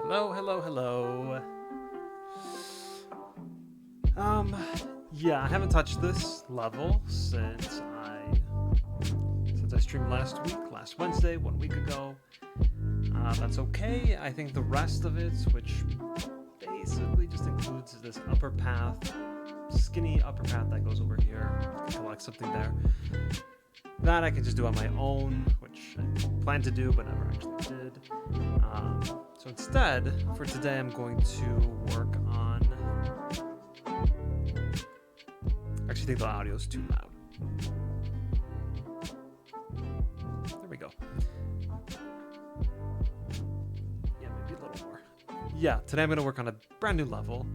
Hello, hello, hello. Um, yeah, I haven't touched this level since I streamed last week, last Wednesday, 1 week ago. That's okay. I think the rest of it, which basically just includes this upper path, skinny upper path that goes over here, collect something there. That I can just do on my own, which I planned to do but never actually did. So instead, for today, I'm going to work on. I actually think the audio is too loud. There we go. Yeah, maybe a little more. Yeah, today I'm going to work on a brand new level.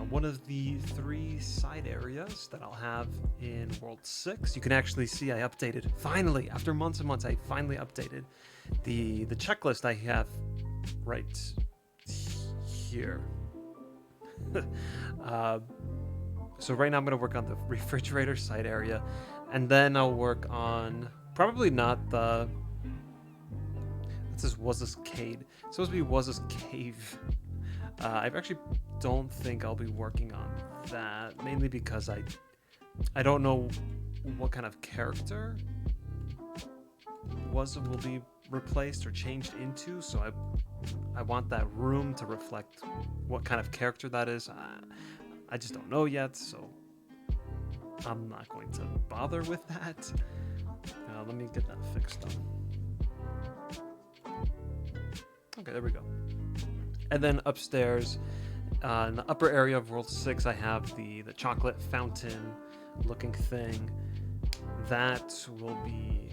One of the 3 side areas that I'll have in World 6. You can actually see I updated, finally, after months and months, I finally updated the checklist I have right here. So right now I'm going to work on the refrigerator side area, and then I'll work on probably not the. Was this cave? It's supposed to be was this cave. I actually don't think I'll be working on that, mainly because I don't know what kind of character will be replaced or changed into, so I want that room to reflect what kind of character that is. I just don't know yet, so I'm not going to bother with that. Let me get that fixed though. Okay, there we go. And then upstairs, in the upper area of World 6, I have the chocolate fountain looking thing. That'll be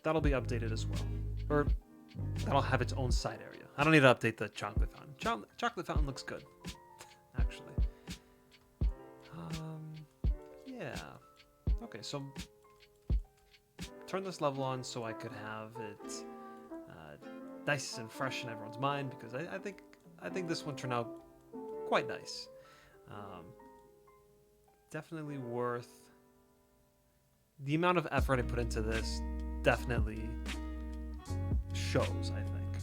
updated as well. Or that'll have its own side area. I don't need to update the chocolate fountain. Chocolate fountain looks good, actually. Yeah. Okay, so turn this level on so I could have it nice and fresh in everyone's mind, because I think this one turned out quite nice. Definitely worth the amount of effort I put into this. Definitely shows, I think.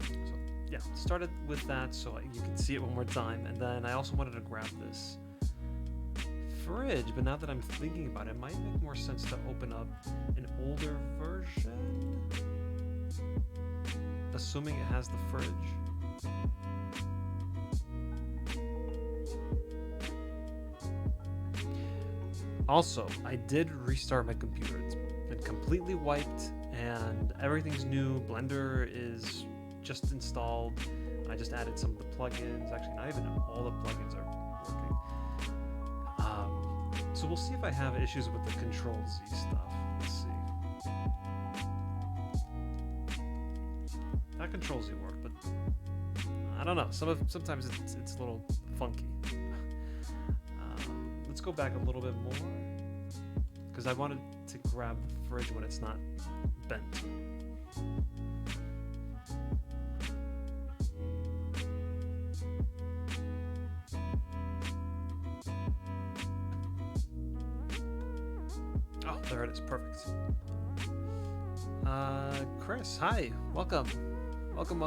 So yeah, started with that so you can see it one more time, and then I also wanted to grab this fridge, but now that I'm thinking about it, it might make more sense to open up an older version, assuming it has the fridge. Also, I did restart my computer. It's been completely wiped and everything's new. Blender is just installed. I just added some of the plugins. Actually, not even all the plugins are working. So we'll see if I have issues with the Control-Z stuff. Let's see. That Control-Z worked, but I don't know. Sometimes it's a little funky. Let's go back a little bit more, because I wanted to grab the fridge when it's not bent. Oh, there it is. Perfect. Chris, hi. Welcome. Welcome.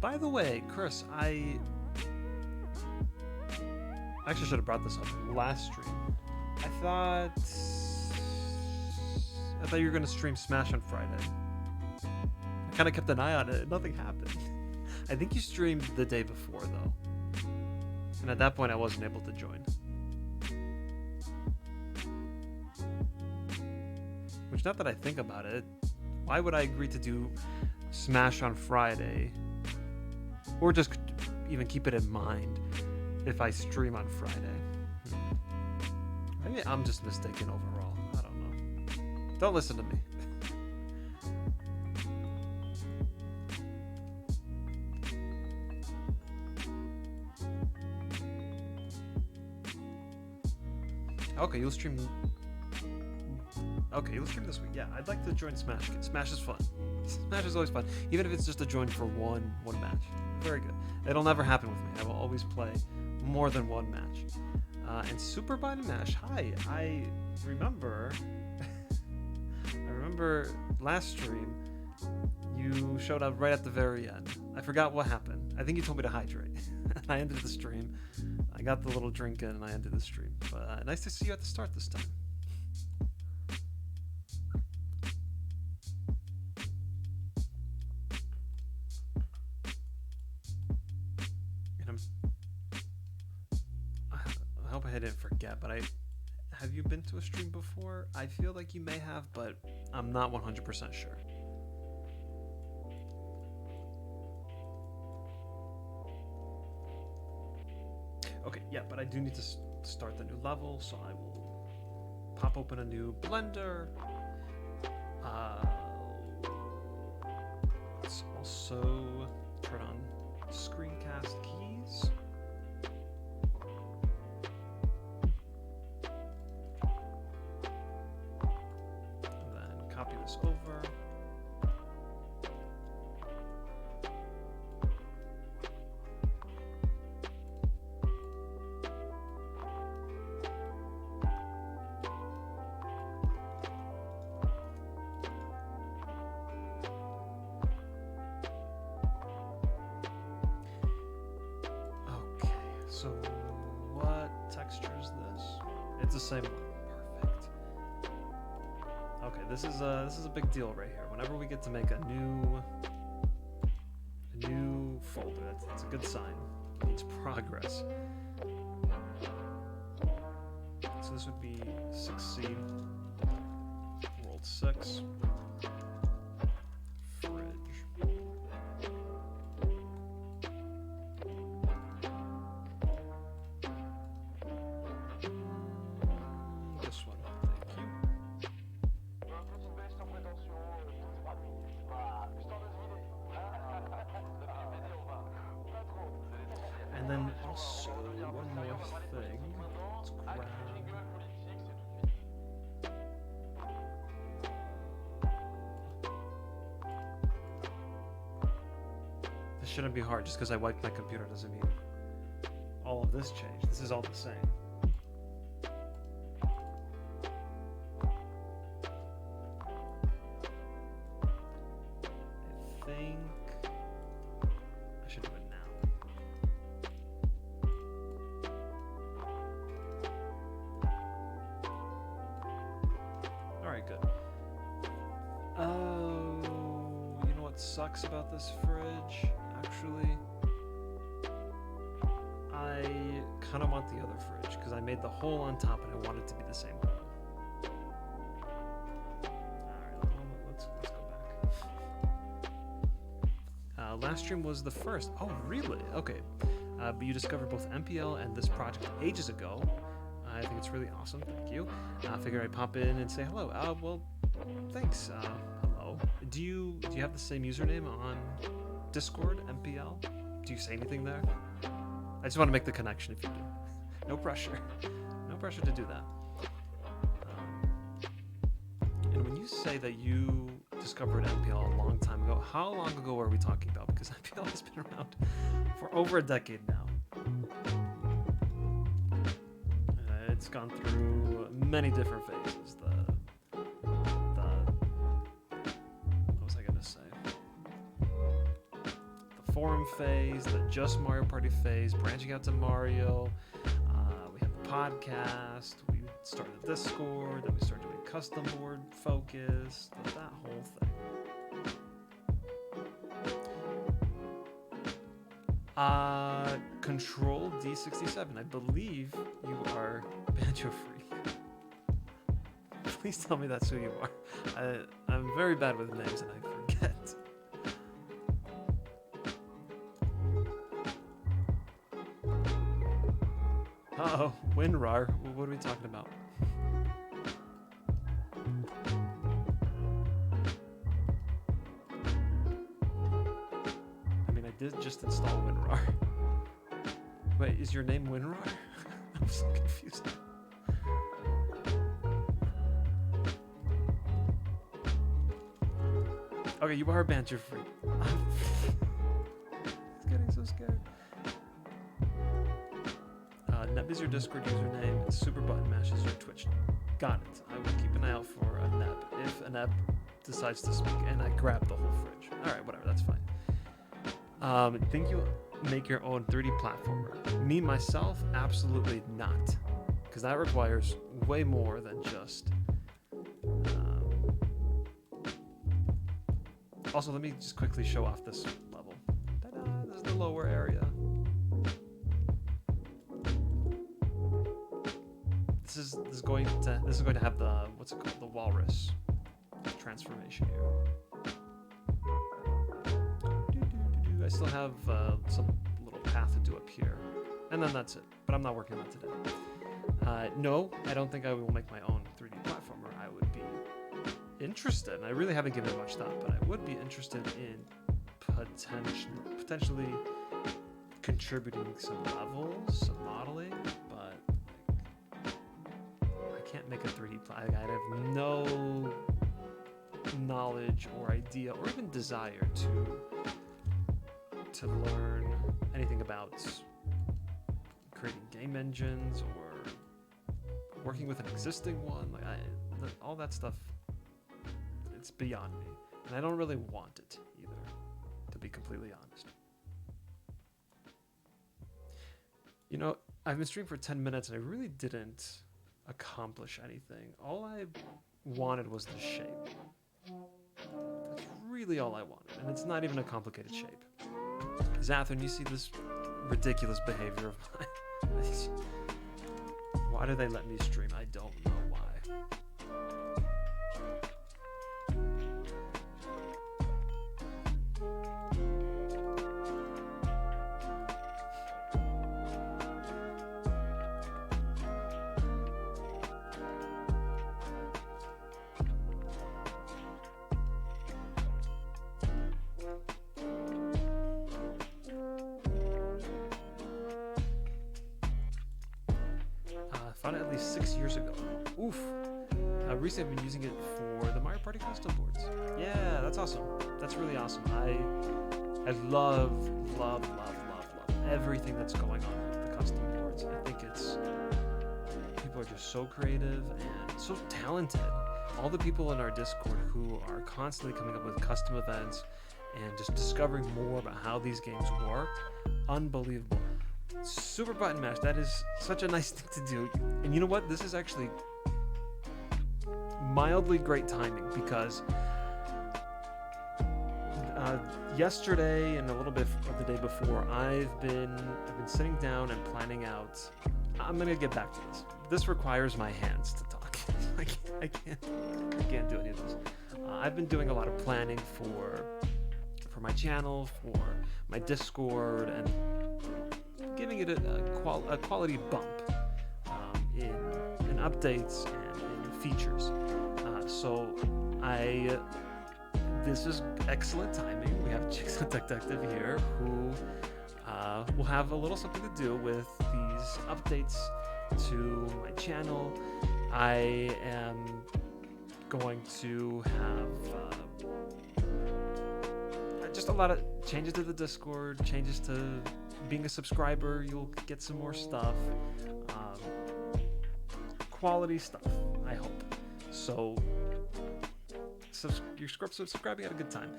By the way, Chris, I actually should have brought this up last stream. I thought you were going to stream Smash on Friday. I kind of kept an eye on it. Nothing happened. I think you streamed the day before, though. And at that point, I wasn't able to join. Which, not that I think about it, why would I agree to do Smash on Friday? Or just even keep it in mind if I stream on Friday? Maybe I'm just mistaken overall. I don't know. Don't listen to me. Okay, you'll stream this week. Yeah, I'd like to join Smash. Smash is fun. Smash is always fun, even if it's just a join for one match. Very good. It'll never happen with me. I will always play more than one match. And Super Biden Mash. Hi, I remember remember last stream, you showed up right at the very end. I forgot what happened. I think you told me to hydrate. I ended the stream. I got the little drink in and I ended the stream. But nice to see you at the start this time. And I hope I didn't forget, but have you been to a stream before? I feel like you may have, but I'm not 100% sure. Okay, yeah, but I do need to start the new level, so I will pop open a new Blender. Let's also turn on screencast keys. And then copy this over. So what texture is this? It's the same one. Perfect. Okay, this is a big deal right here. Whenever we get to make a new folder, that's a good sign. It means progress. So this would be 6C, World 6, Fridge. This one, thank you. And then also one more thing. Let's grab. This shouldn't be hard. Just because I wiped my computer doesn't mean all of this changed. This is all the same. I think I should do it now. Alright, good. Oh, you know what sucks about this fridge? Actually, I kind of want the other fridge because I made the hole on top and I want it to be the same hole. Alright, let's go back. Last stream was the first. Oh, really? Okay. But you discovered both MPL and this project ages ago. I think it's really awesome. Thank you. I figure I'd pop in and say hello. Well, thanks. Hello. Do you have the same username on Discord, MPL? Do you say anything there? I just want to make the connection if you do. No pressure. No pressure to do that. And when you say that you discovered MPL a long time ago, how long ago are we talking about? Because MPL has been around for over a decade now. It's gone through many different phases. What was I gonna say? The forum phase, the just Mario Party phase, branching out to Mario. We had the podcast. We started Discord. Then we started doing custom board focus. That whole thing. Control D67. I believe you are Banjo Freak. Please tell me that's who you are. I'm very bad with names and I forget. Uh-oh, WinRAR. What are we talking about? I mean, I did just install WinRAR. Wait, is your name WinRAR? I'm so confused. Okay, you are Banjo Freak. It's getting so scared. Neb is your Discord username, and Super Button Mash is your Twitch name. Got it. I will keep an eye out for a Neb. If a Neb decides to speak, and I grab the whole fridge. All right, whatever, that's fine. Think you make your own 3D platformer? Me, myself, absolutely not. Because that requires way more than just... Also, let me just quickly show off this level. Ta-da! This is the lower area. This is going to have the, what's it called, the walrus transformation here. I still have some little path to do up here, and then that's it. But I'm not working on that today. No, I don't think I will make my own 3D platformer. I would be interested, and I really haven't given it much thought, but I would be interested in potentially contributing some levels, some modeling, but I can't make a 3D platformer. I have no knowledge or idea or even desire to learn anything about creating game engines or working with an existing one. Like all that stuff, it's beyond me, and I don't really want it either, to be completely honest. You know, I've been streaming for 10 minutes and I really didn't accomplish anything. All I wanted was the shape. That's really all I wanted, and it's not even a complicated shape. Zathrin, you see this ridiculous behavior of mine? Why do they let me stream? I don't know why. Found it at least 6 years ago. Oof. Recently I've been using it for the Mario Party custom boards. Yeah, that's awesome. That's really awesome. I love everything that's going on with the custom boards. I think people are just so creative and so talented. All the people in our Discord who are constantly coming up with custom events and just discovering more about how these games work, unbelievable. Super button mash, that is such a nice thing to do. And you know what? This is actually mildly great timing, because yesterday and a little bit of the day before, I've been sitting down and planning out. I'm gonna get back to this. This requires my hands to talk. I can't do any of this. I've been doing a lot of planning for my channel, for my Discord, and giving it a quality bump in updates and in features. So this is excellent timing. We have Jigsaw Detective here who will have a little something to do with these updates to my channel. I am going to have just a lot of changes to the Discord, changes to being a subscriber. You'll get some more stuff, quality stuff, I hope. So you're subscribing at a good time.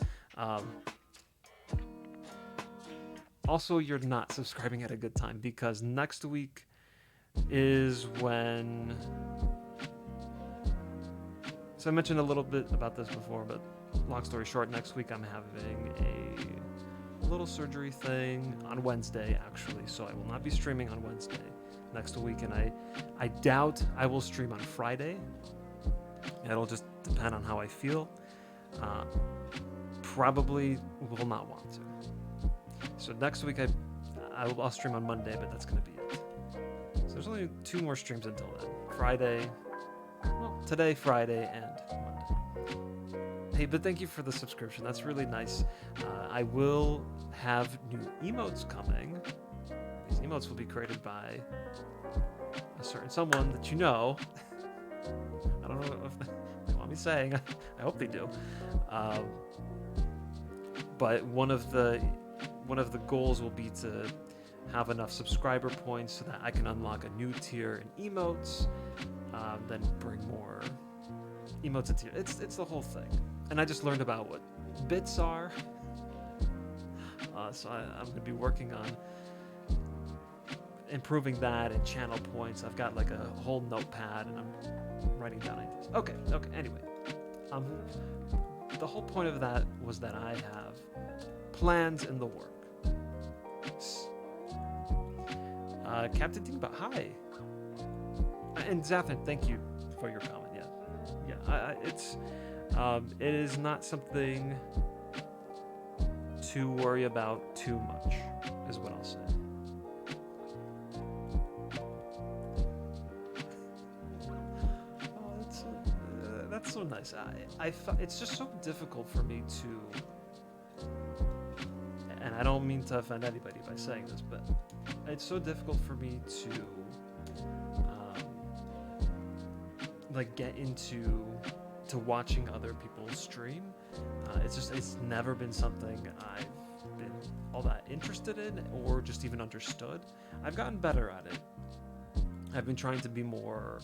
Also, you're not subscribing at a good time, because next week is when... So I mentioned a little bit about this before, but long story short, next week I'm having a little surgery thing on Wednesday, actually, so I will not be streaming on Wednesday next week, and I doubt I will stream on Friday. It'll just depend on how I feel. Probably will not want to. So next week I'll stream on Monday, but that's going to be it. So there's only 2 more streams until then. Today, Friday, and Monday. Hey, but thank you for the subscription. That's really nice. I will have new emotes coming. These emotes will be created by a certain someone that you know. I don't know if they want me saying. I hope they do. But one of the goals will be to have enough subscriber points so that I can unlock a new tier in emotes, then bring more emote to tier. It's the whole thing. And I just learned about what bits are. So I'm going to be working on improving that and channel points. I've got like a whole notepad and I'm writing down ideas. Okay. Anyway, the whole point of that was that I have plans in the works. Captain Dingbat, hi. And Zathan, thank you for your comment. Yeah. It is not something to worry about too much, is what I'll say. Oh, that's so nice. It's just so difficult for me to, and I don't mean to offend anybody by saying this, but it's so difficult for me to, like, get into watching other people stream. It's never been something I've been all that interested in or just even understood. I've gotten better at it. I've been trying to be more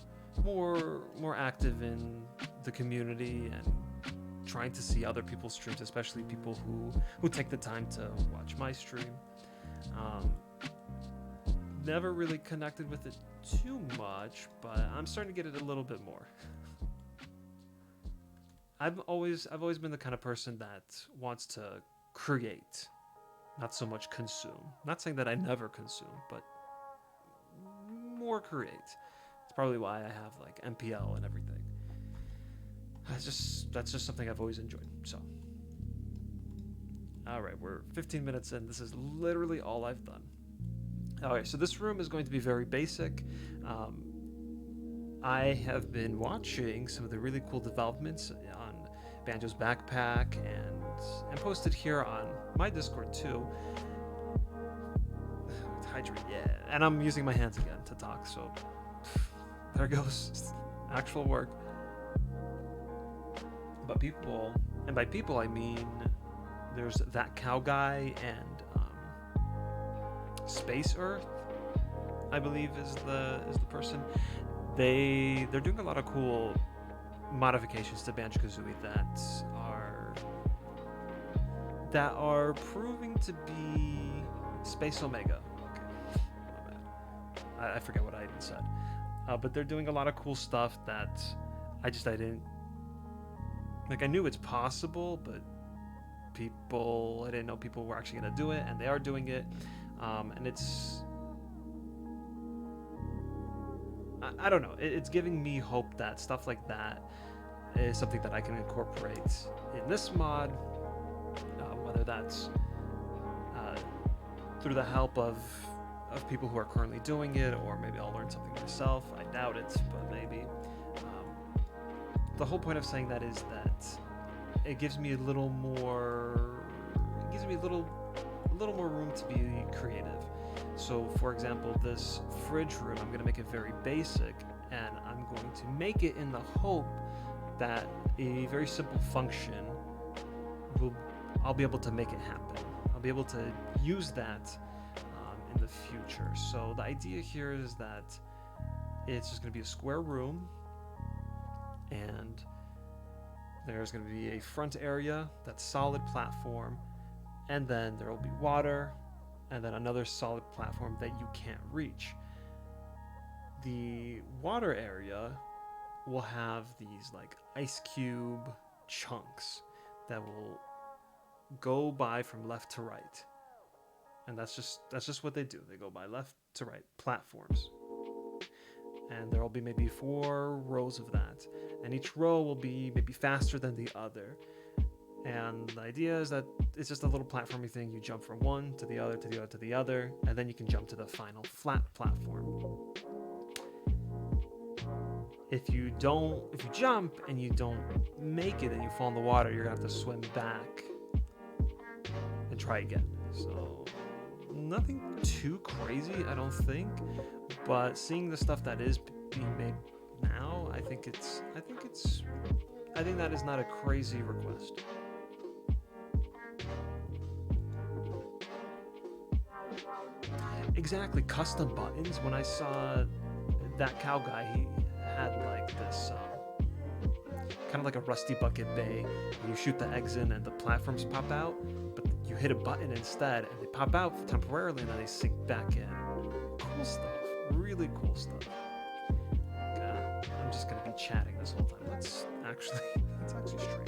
active in the community and trying to see other people's streams, especially people who take the time to watch my stream. Never really connected with it too much, but I'm starting to get it a little bit more. I've always been the kind of person that wants to create, not so much consume. Not saying that I never consume, but more create. It's probably why I have like MPL and everything. That's just something I've always enjoyed. So, all right, we're 15 minutes in. This is literally all I've done. All right, so this room is going to be very basic. I have been watching some of the really cool developments on Banjo's backpack and posted here on my Discord too. Hydrate, yeah. And I'm using my hands again to talk, so there goes actual work. But people, and by people I mean there's that cow guy and Space Earth, I believe is the person. They're doing a lot of cool modifications to Banjo-Kazooie that are proving to be Space Omega. Okay. I forget what I even said. But they're doing a lot of cool stuff that I didn't like. I knew it's possible, but I didn't know people were actually going to do it, and they are doing it. And it's, I don't know, it's giving me hope that stuff like that is something that I can incorporate in this mod, whether that's through the help of people who are currently doing it, or maybe I'll learn something myself. I doubt it, but maybe. The whole point of saying that is that it gives me a little more room to be creative. So for example, this fridge room, I'm going to make it very basic, and I'm going to make it in the hope that a very simple function I'll be able to make it happen. I'll be able to use that in the future. So the idea here is that it's just going to be a square room, and there's going to be a front area that's solid platform, and then there will be water, and then another solid platform that you can't reach. The water area will have these like ice cube chunks that will go by from left to right, and that's just what they do. They go by left to right platforms, and there will be maybe 4 rows of that, and each row will be maybe faster than the other. And the idea is that it's just a little platformy thing. You jump from one to the other, to the other, to the other, and then you can jump to the final flat platform. If you jump and you don't make it and you fall in the water, you're gonna have to swim back and try again. So nothing too crazy, I don't think. But seeing the stuff that is being made now, I think that is not a crazy request. Exactly, custom buttons. When I saw that cow guy, he had like this kind of like a Rusty Bucket Bay. And you shoot the eggs in and the platforms pop out, but you hit a button instead and they pop out temporarily and then they sink back in. Cool stuff. Really cool stuff. I'm just gonna be chatting this whole time. Let's actually stream.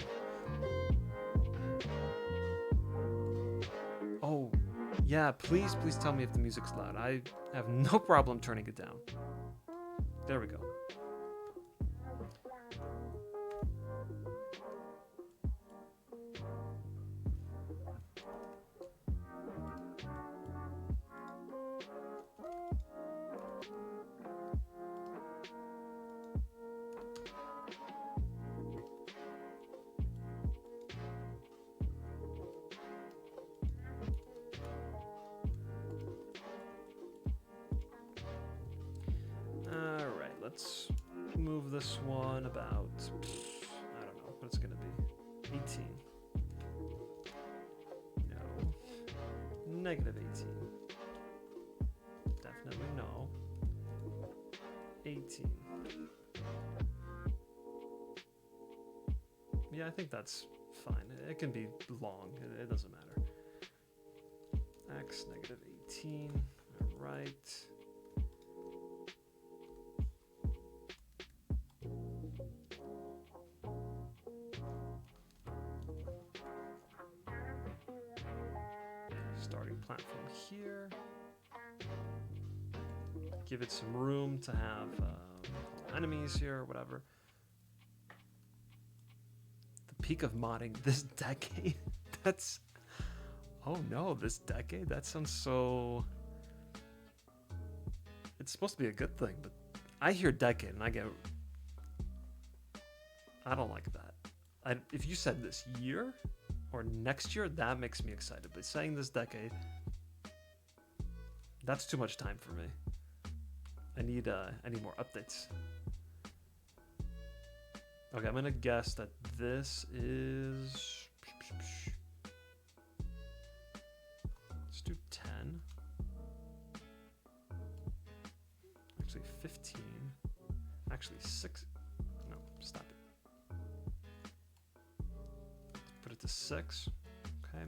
Oh, yeah, please tell me if the music's loud. I have no problem turning it down. There we go. Let's move this one about, I don't know what it's gonna be, 18. No, negative 18. Definitely no. 18. Yeah, I think that's fine. It can be long, it doesn't matter. X negative 18, all right. Starting platform here. Give it some room to have enemies here or whatever. The peak of modding this decade. That's... Oh no, this decade? That sounds so... It's supposed to be a good thing, but I hear decade and I get... I don't like that. If you said this year or next year, that makes me excited. But saying this decade, that's too much time for me. I need more updates. Okay, I'm gonna guess that this is... Let's do 10. Actually 15. Actually 6. No, stop it. Put it to 6. Okay.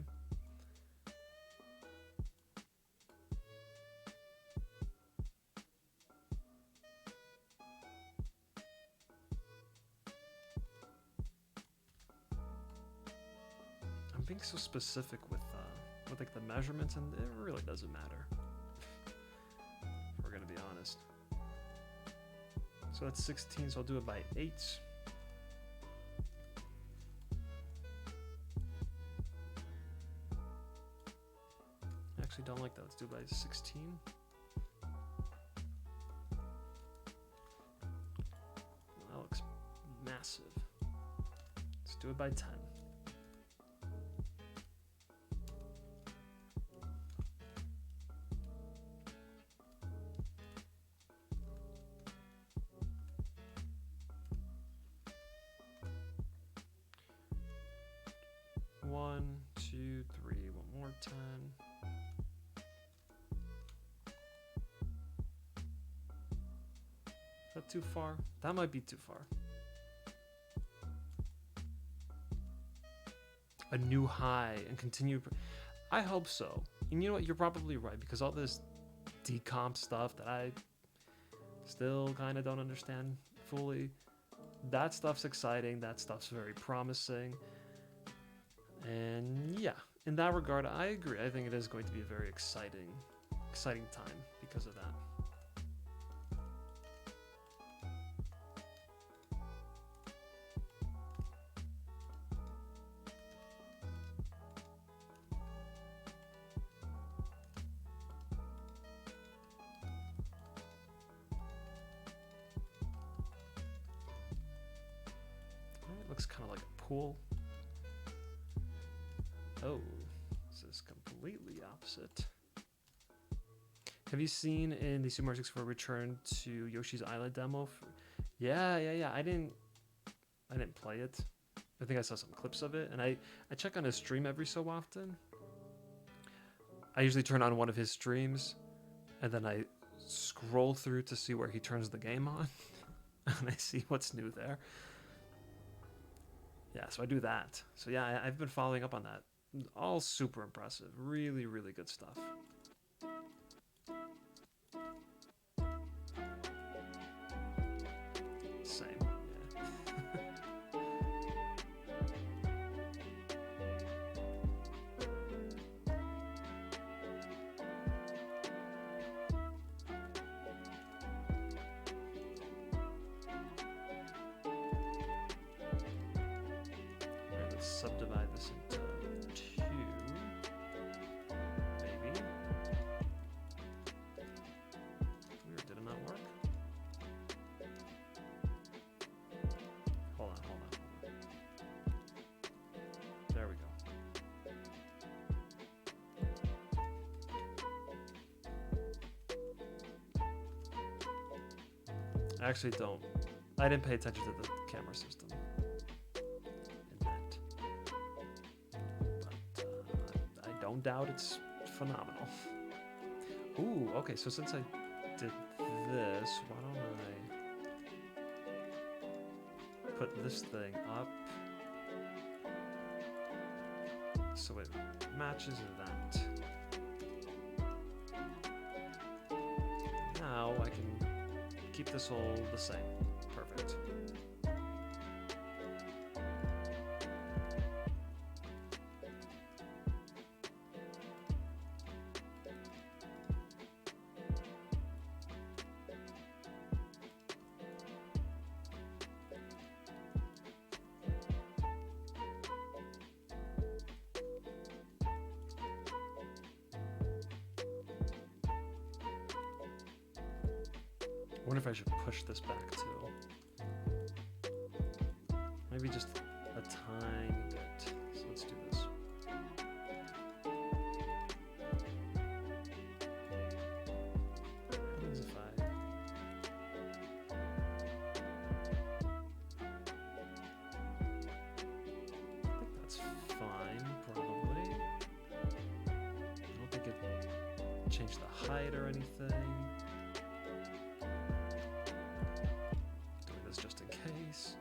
I'm being so specific with like the measurements, and it really doesn't matter. If we're gonna be honest. So that's 16, so I'll do it by 8. I actually don't like that. Let's do it by 16. That looks massive. Let's do it by 10. One, two, three, one more 10. Is that too far? That might be too far. A new high and continue. I hope so. And you know what? You're probably right, because all this decomp stuff that I still kind of don't understand fully, that stuff's exciting. That stuff's very promising. And yeah, in that regard, I agree. I think it is going to be a very exciting time because of that. It looks kind of like a pool. Oh, this is completely opposite. Have you seen in the Super Mario 64 Return to Yoshi's Island demo? Yeah. I didn't play it. I think I saw some clips of it, and I check on his stream every so often. I usually turn on one of his streams, and then I scroll through to see where he turns the game on, and I see what's new there. Yeah, so I do that. So yeah, I've been following up on that. All super impressive. Really, really good stuff. Same. Yeah. Alright, let's subdivide this into two. Maybe. Weird, did it not work? Hold on, hold on, hold on. There we go. I actually don't. I didn't pay attention to the camera system in that. But I don't doubt it's phenomenal. Ooh, okay, so since I did this, why don't I put this thing up so it matches that. Now I can keep this all the same. Perfect. I wonder if I should push this back too. Maybe just a tiny bit. So let's do this. What happens if I... I think that's fine, probably. I don't think it changed the height or anything. Just in case.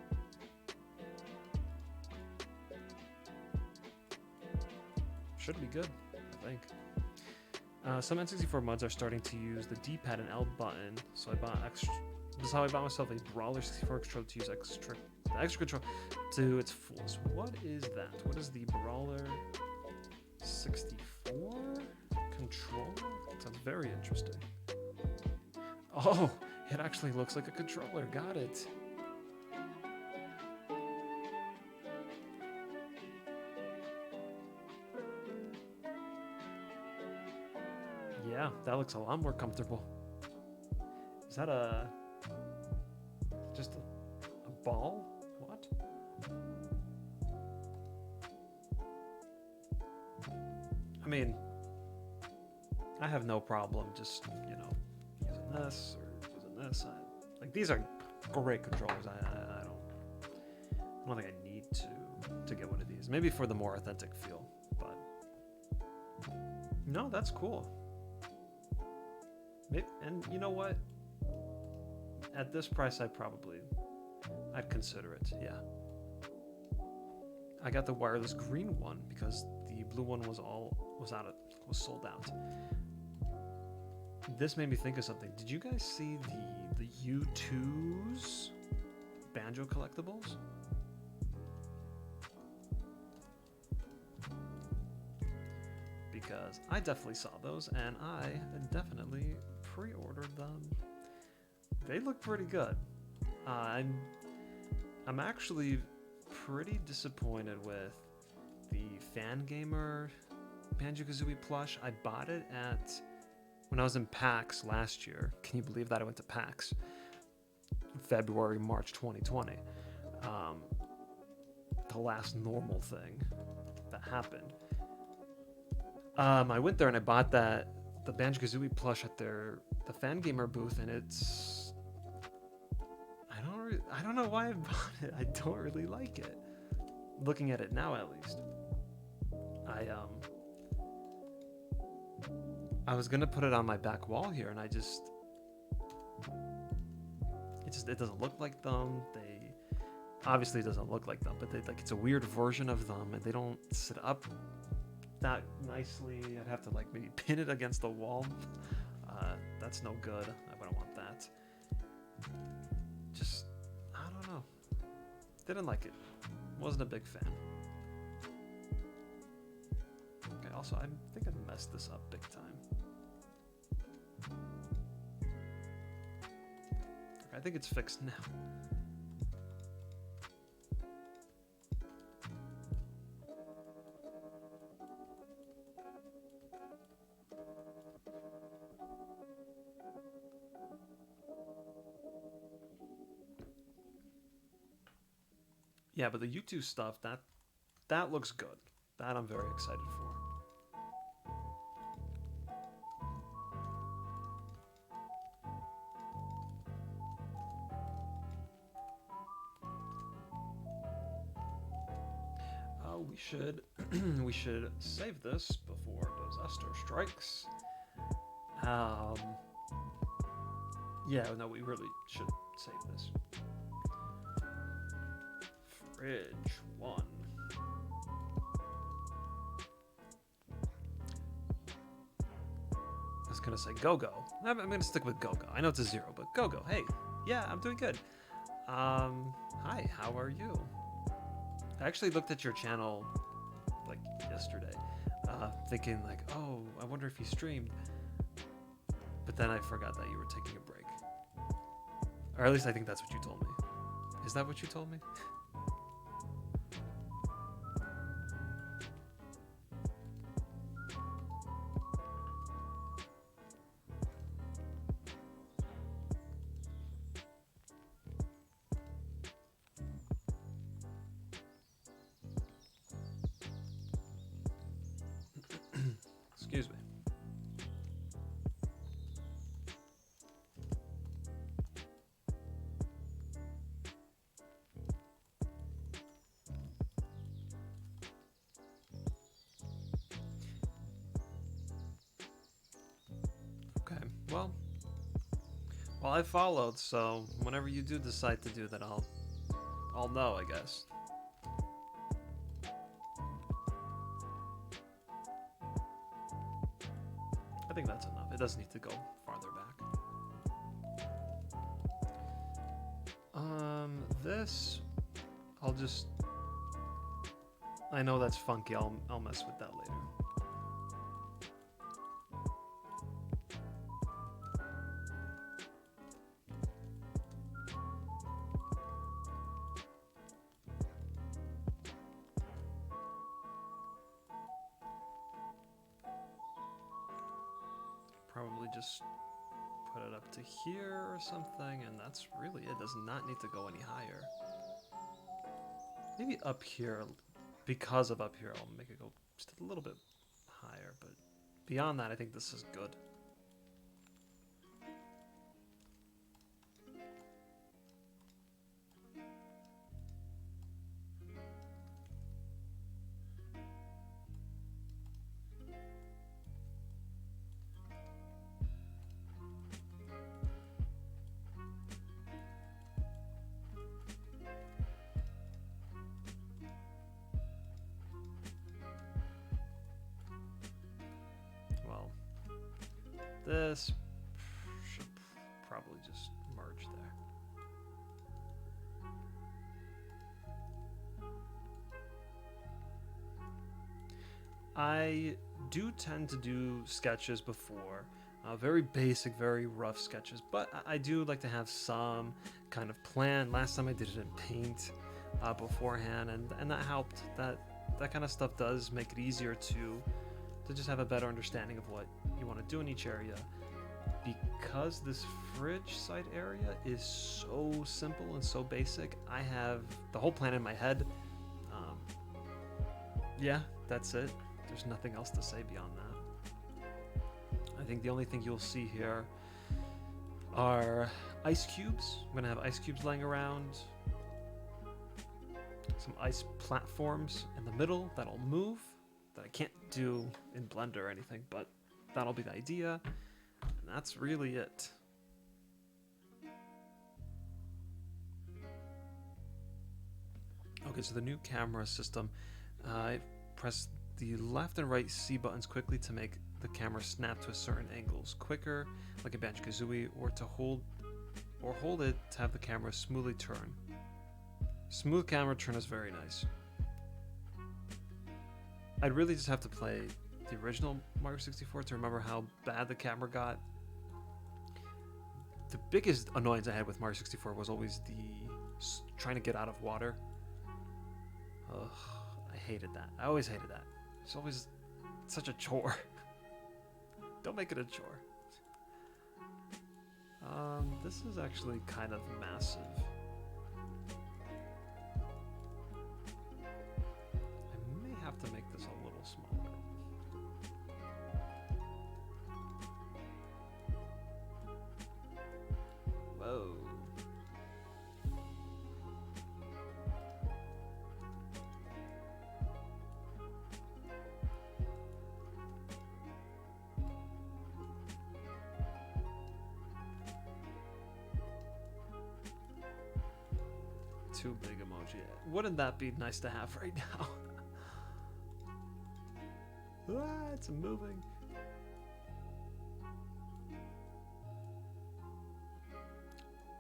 Should be good, I think. Some N64 mods are starting to use the D-pad and L button, so I bought extra. This is how I bought myself a Brawler 64 controller to use the extra control to its fullest. What is that? What is the Brawler 64 controller? That sounds very interesting. Oh, it actually looks like a controller. Got it. Yeah, that looks a lot more comfortable. Is that just a ball? What? I mean, I have no problem just, you know, using this or using this. Like, these are great controllers. I don't think I need to get one of these. Maybe for the more authentic feel, but no, that's cool. And you know what? At this price, I'd consider it. Yeah. I got the wireless green one because the blue one was sold out. This made me think of something. Did you guys see the U2's Banjo collectibles? Because I definitely saw those and I definitely pre-ordered them. They look pretty good. I'm actually pretty disappointed with the Fangamer Banjo-Kazooie plush. I bought it when I was in PAX last year. Can you believe that I went to PAX? February, March 2020. The last normal thing that happened. I went there and I bought the Banjo-Kazooie plush at the Fangamer booth, and it's... I don't know why I bought it. I don't really like it. Looking at it now, at least. I was gonna put it on my back wall here, and it doesn't look like them. Obviously, it doesn't look like them, but like it's a weird version of them, and they don't sit up that nicely. I'd have to like maybe pin it against the wall. That's no good. I wouldn't want that. Just, I don't know. Didn't like it. Wasn't a big fan. Okay, also, I think I messed this up big time. Okay, I think it's fixed now. Yeah, but the YouTube stuff, that looks good. That I'm very excited for. We should we should save this before disaster strikes. Yeah, no, we really should save this. Fridge 1. I was gonna say go-go. I'm gonna stick with go-go. I know it's a 0, but go-go. Hey, yeah, I'm doing good. Hi, how are you? I actually looked at your channel like yesterday, thinking like, oh, I wonder if you streamed. But then I forgot that you were taking a break. Or at least I think that's what you told me. Is that what you told me? Excuse me. Okay, well, I followed, so whenever you do decide to do that, I'll know, I guess. I think that's enough. It doesn't need to go farther back. This, I'll just, I know that's funky. I'll mess with that later. Probably just put it up to here or something, and that's really it. Does not need to go any higher. Maybe up here, because of up here, I'll make it go just a little bit higher, but beyond that, I think this is good. This should probably just merge there. I do tend to do sketches before, very basic, very rough sketches, but I do like to have some kind of plan. Last time I did it in Paint beforehand, and that helped. That kind of stuff does make it easier to just have a better understanding of what you want to do in each area. Because this fridge side area is so simple and so basic, I have the whole plan in my head. Yeah, that's it. There's nothing else to say beyond that. I think the only thing you'll see here are ice cubes. I'm gonna have ice cubes laying around. Some ice platforms in the middle that'll move, that I can't do in Blender or anything, but that'll be the idea. And that's really it. Okay, so the new camera system, I press the left and right C buttons quickly to make the camera snap to a certain angles quicker, like a Banjo-Kazooie, or to hold it to have the camera smoothly turn. Smooth camera turn is very nice. I'd really just have to play the original Mario 64 to remember how bad the camera got. The biggest annoyance I had with Mario 64 was always trying to get out of water. Ugh, I hated that. I always hated that. It's always such a chore. Don't make it a chore. This is actually kind of massive. I may have to make this a little smaller. Whoa. Too big emoji. Wouldn't that be nice to have right now? Ah, it's moving.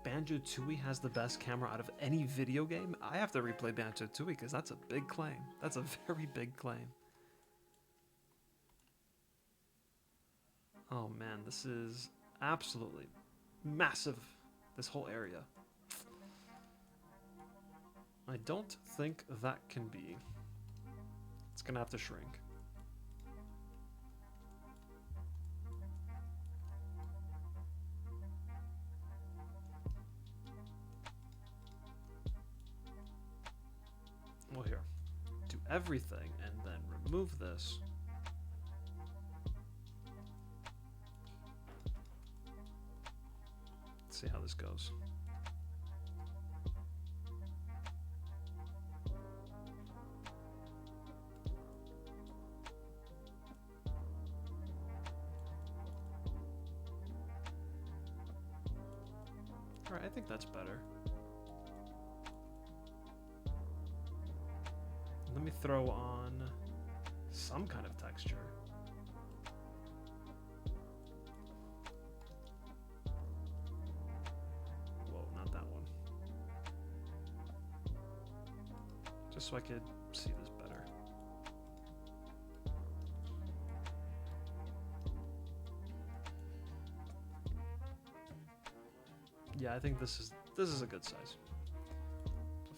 Banjo-Tooie has the best camera out of any video game? I have to replay Banjo-Tooie because that's a big claim. That's a very big claim. Oh man, this is absolutely massive, this whole area. I don't think that can be. It's gonna have to shrink. Well, here. Do everything and then remove this. Let's see how this goes. Alright, I think that's better. Let me throw on some kind of texture. Whoa, not that one. Just so I could see this better. Yeah, I think this is a good size.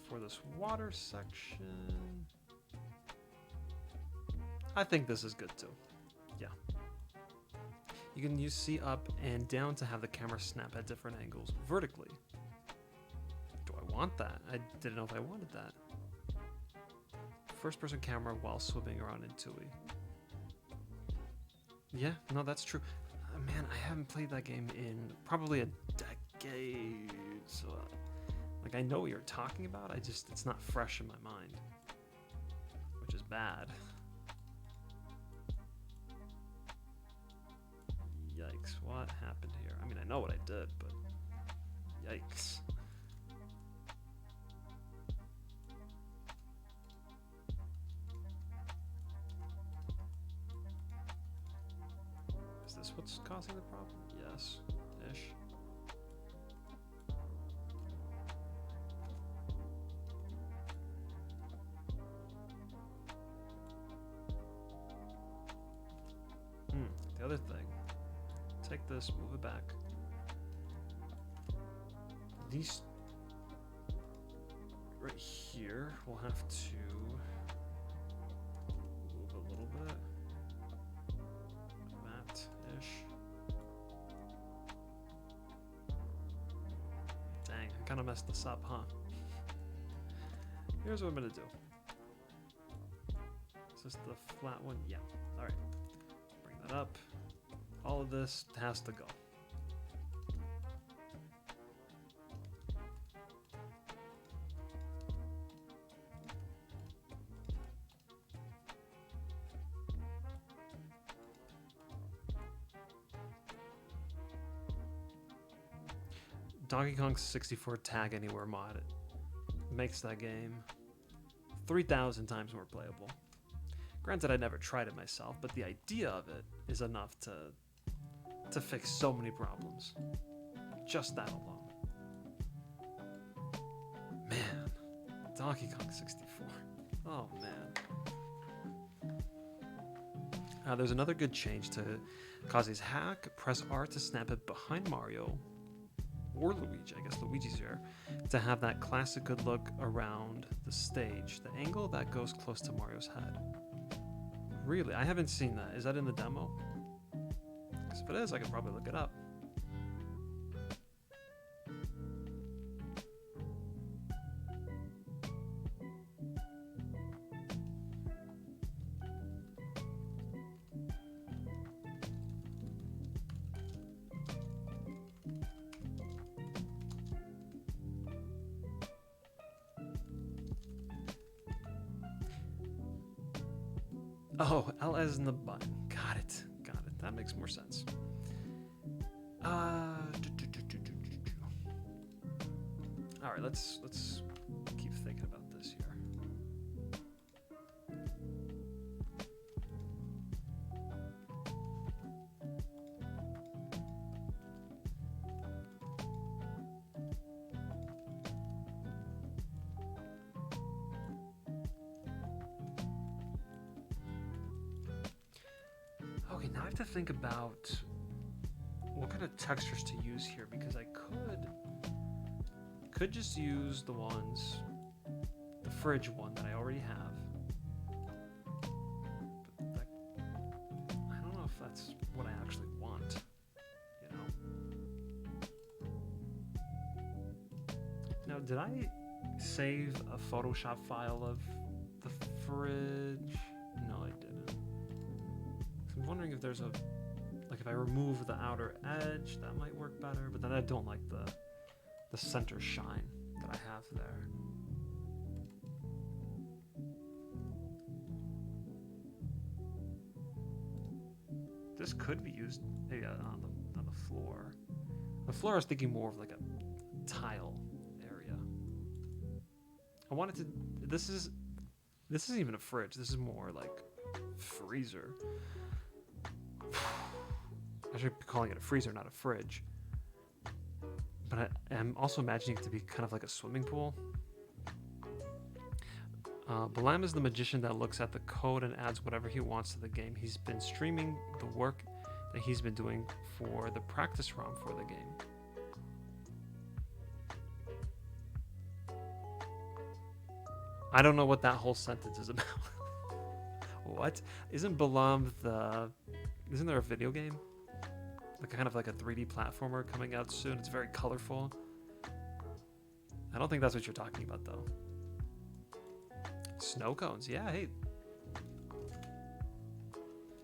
For this water section, I think this is good too. Yeah. You can use C up and down to have the camera snap at different angles vertically. Do I want that? I didn't know if I wanted that. First person camera while swimming around in Tooie. Yeah, no, that's true. Man, I haven't played that game in probably a decade. So, like, I know what you're talking about. It's not fresh in my mind, which is bad. Yikes, what happened here? I mean, I know what I did, but yikes. Is this what's causing the problem? Yes, ish. The other thing. Take this, move it back. These right here, we'll have to move a little bit. That-ish. Dang, I kind of messed this up, huh? Here's what I'm gonna do. Is this the flat one? Yeah. All right. Bring that up. All of this has to go. Donkey Kong 64 Tag Anywhere mod makes that game 3,000 times more playable. Granted, I never tried it myself, but the idea of it is enough to fix so many problems. Just that alone. Man, Donkey Kong 64. Oh man. There's another good change to Kazuie's hack. Press R to snap it behind Mario, or Luigi, I guess Luigi's here, to have that classic good look around the stage. The angle that goes close to Mario's head. Really? I haven't seen that. Is that in the demo? Because if it is, I could probably look it up. Oh, L as in the button. Got it. Got it. That makes more sense. All right, let's keep thinking about this here. Okay, now I have to think about what kind of textures to use here, because I could just use the fridge one that I already have. But I don't know if that's what I actually want, you know? Now, did I save a Photoshop file of the fridge? No, I didn't. I'm wondering if there's if I remove the outer edge, that might work better, but then I don't like the center shine that I have there. This could be used maybe on the floor. The floor I was thinking more of like a tile area. I wanted to. This isn't even a fridge. This is more like freezer. I should be calling it a freezer, not a fridge. But I'm also imagining it to be kind of like a swimming pool. Balam is the magician that looks at the code and adds whatever he wants to the game. He's been streaming the work that he's been doing for the practice ROM for the game. I don't know what that whole sentence is about. What? Isn't Balam Isn't there a video game? Like kind of like a 3D platformer coming out soon. It's very colorful. I don't think that's what you're talking about, though. Snow cones. Yeah, hey.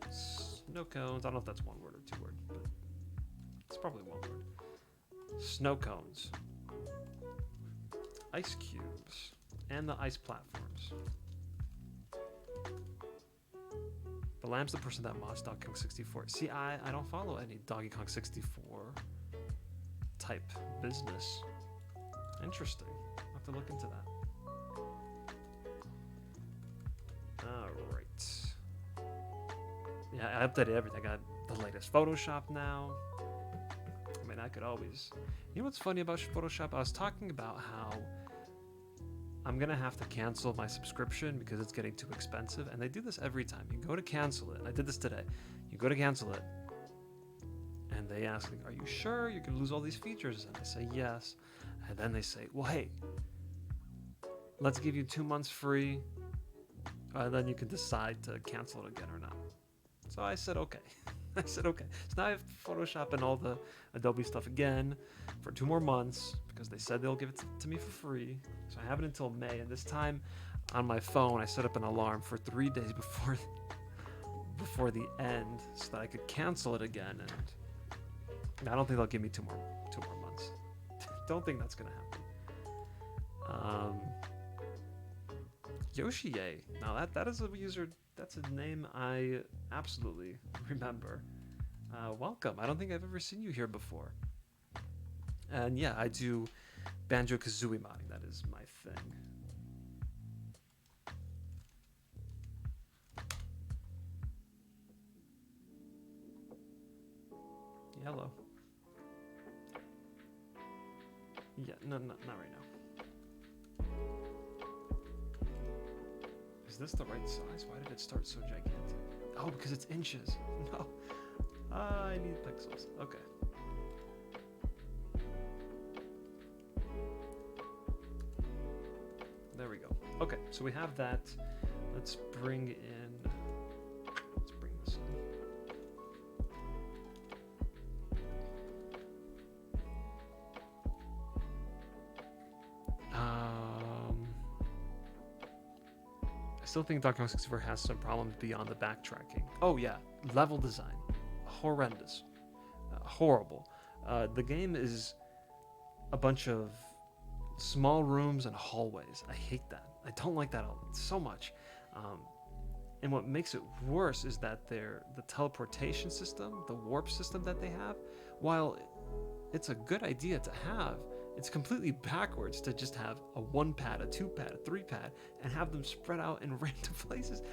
Snow cones. I don't know if that's one word or two word, but it's probably one word. Snow cones. Ice cubes. And the ice platforms. Balam's the person that mods Donkey Kong 64. See, I don't follow any Donkey Kong 64 type business. Interesting. I'll have to look into that. Alright. Yeah, I updated everything. I got the latest Photoshop now. I mean, I could always... You know what's funny about Photoshop? I was talking about how I'm going to have to cancel my subscription because it's getting too expensive. And they do this every time. You go to cancel it. I did this today. You go to cancel it. And they ask, like, are you sure you're going to lose all these features? And I say, yes. And then they say, well, hey, let's give you 2 months free. And then you can decide to cancel it again or not. So I said, okay. I said, okay. So now I have Photoshop and all the Adobe stuff again for 2 more months because they said they'll give it to me for free. So I have it until May. And this time on my phone, I set up an alarm for 3 days before the end so that I could cancel it again. And I don't think they'll give me 2 more months. Don't think that's going to happen. Yoshie. Now that is a user. That's a name I absolutely remember. Welcome. I don't think I've ever seen you here before. And yeah, I do Banjo-Kazooie modding. That is my thing. yellow. Yeah, no, not right now. Is this the right size? Why did it start so gigantic? Oh, because it's inches. No. I need pixels. Okay. There we go. Okay, so we have that. Let's bring this in. I still think Donkey Kong 64 has some problems beyond the backtracking. Oh yeah, level design. Horrendous. Horrible. The game is a bunch of small rooms and hallways. I hate that. I don't like that so much. And what makes it worse is that the teleportation system, the warp system that they have, while it's a good idea to have, it's completely backwards to just have a 1 pad, a 2 pad, a 3 pad, and have them spread out in random places.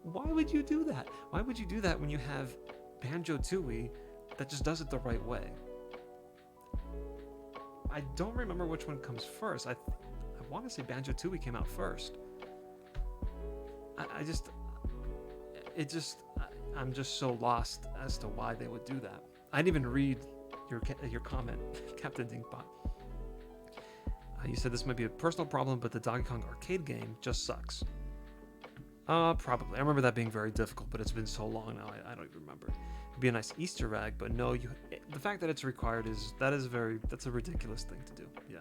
Why would you do that? Why would you do that when you have Banjo-Tooie that just does it the right way? I don't remember which one comes first. I want to say Banjo-Tooie came out first. I'm just so lost as to why they would do that. I didn't even read your comment, Captain Dinkbot. You said this might be a personal problem, but the Donkey Kong arcade game just sucks. Probably. I remember that being very difficult, but it's been so long now, I don't even remember. It'd be a nice Easter egg, but no, the fact that it's required that's a ridiculous thing to do. Yeah.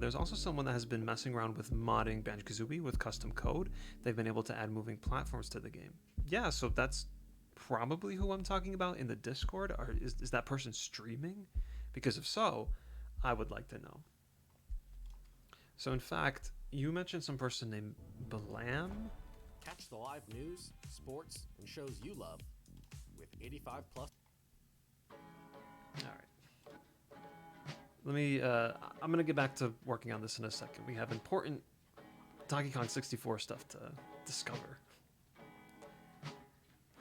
There's also someone that has been messing around with modding Banjo-Kazooie with custom code. They've been able to add moving platforms to the game. Yeah, so that's probably who I'm talking about in the Discord. Or is that person streaming? Because if so, I would like to know. So in fact, you mentioned some person named Balam. Catch the live news, sports, and shows you love with 85 plus. All right. Let me, I'm going to get back to working on this in a second. We have important Donkey Kong 64 stuff to discover.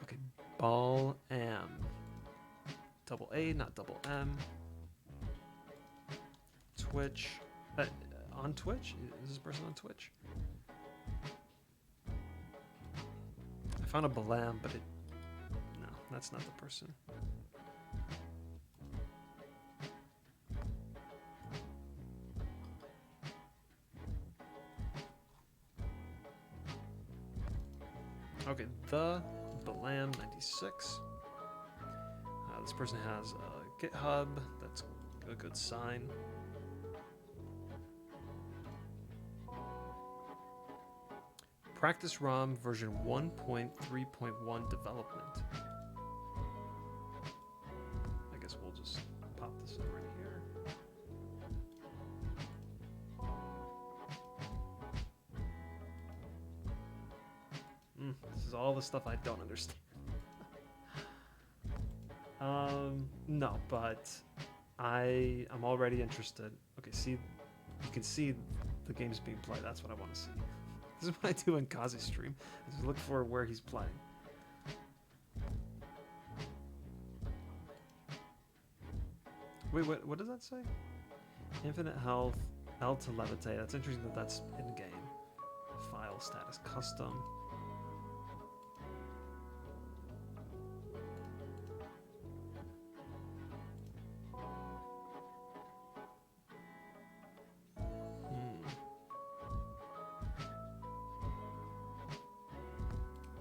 Okay, Ball M. Double A, not double M. Twitch. On Twitch? Is this person on Twitch? I found a Balam, but no, that's not the person. Okay, the Balam 96. This person has a GitHub. That's a good sign. Practice ROM version 1.3.1 development. I guess we'll just pop this in right here. This is all the stuff I don't understand. No, but I'm already interested. Okay, see, you can see the game's being played. That's what I want to see. This is what I do in Kazi's stream. I just look for where he's playing. Wait, what does that say? Infinite health, L to levitate. That's interesting that that's in-game. File status custom.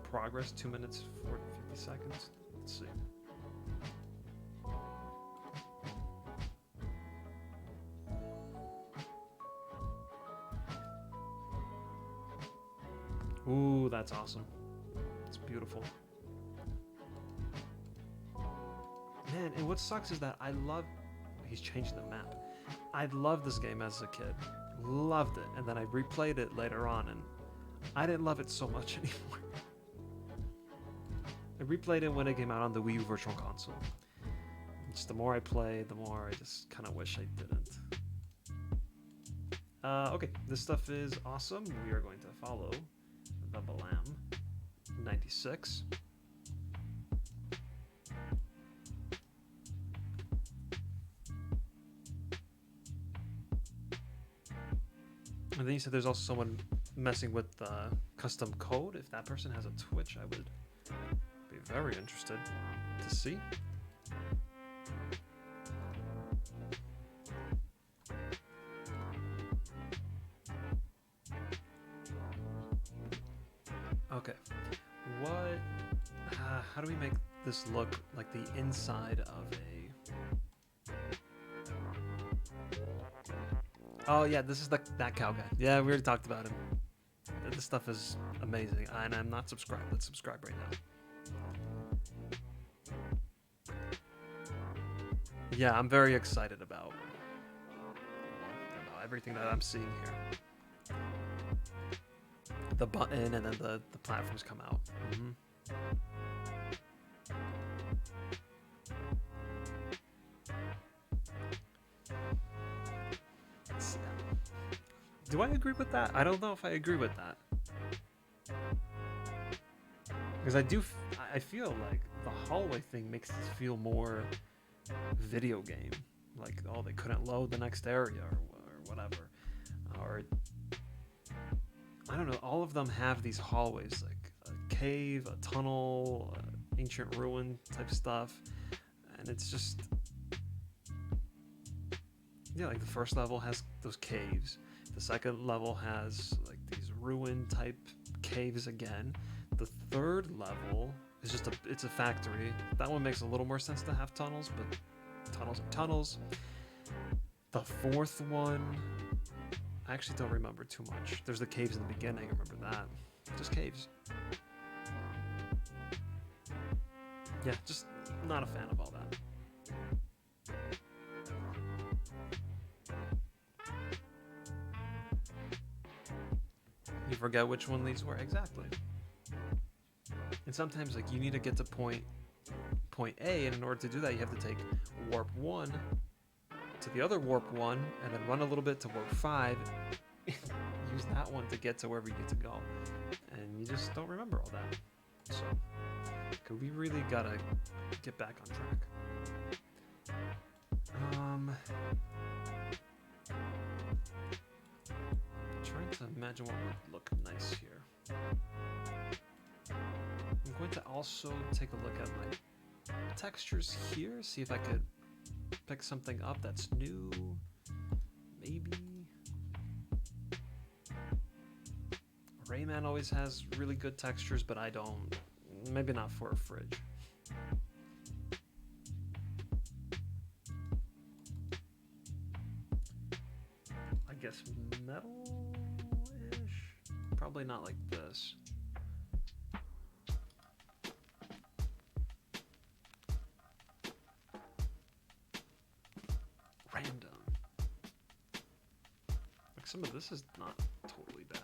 Progress 2 minutes 50 seconds. Let's see. Ooh, that's awesome. It's beautiful. Man, and what sucks is that he's changed the map. I loved this game as a kid. Loved it. And then I replayed it later on and I didn't love it so much anymore. I replayed it when it came out on the Wii U Virtual Console. Just the more I play, the more I just kind of wish I didn't. Okay, this stuff is awesome. We are going to follow the Balam 96. And then you said there's also someone messing with custom code. If that person has a Twitch, I would be very interested to see. Okay, what? How do we make this look like the inside of a? Oh yeah, this is that cow guy. Yeah, we already talked about him. This stuff is amazing, and I'm not subscribed. Let's subscribe right now. Yeah, I'm very excited about everything that I'm seeing here. The button and then the platforms come out. Do I agree with that? I don't know if I agree with that. Because I feel like the hallway thing makes this feel more video game. Like, oh, they couldn't load the next area or whatever. Or, I don't know, all of them have these hallways, like a cave, a tunnel, ancient ruin type stuff. And it's just, yeah, like the first level has those caves. The second level has like these ruin type caves again. The third level is just it's a factory. That one makes a little more sense to have tunnels, but tunnels are tunnels. The fourth one, I actually don't remember too much. There's the caves in the beginning, I remember that. Just caves. Yeah, just not a fan of all that. You forget which one these were exactly. And sometimes like you need to get to point A, and in order to do that you have to take warp 1 to the other warp 1 and then run a little bit to warp 5 use that one to get to wherever you need to go, and you just don't remember all that. So we really gotta get back on track. Trying to imagine what would look nice here. I'm going to also take a look at my textures here, see if I could pick something up that's new. Maybe. Rayman always has really good textures, but I don't. Maybe not for a fridge. I guess metal-ish? Probably not like this. Random. Like some of this is not totally bad.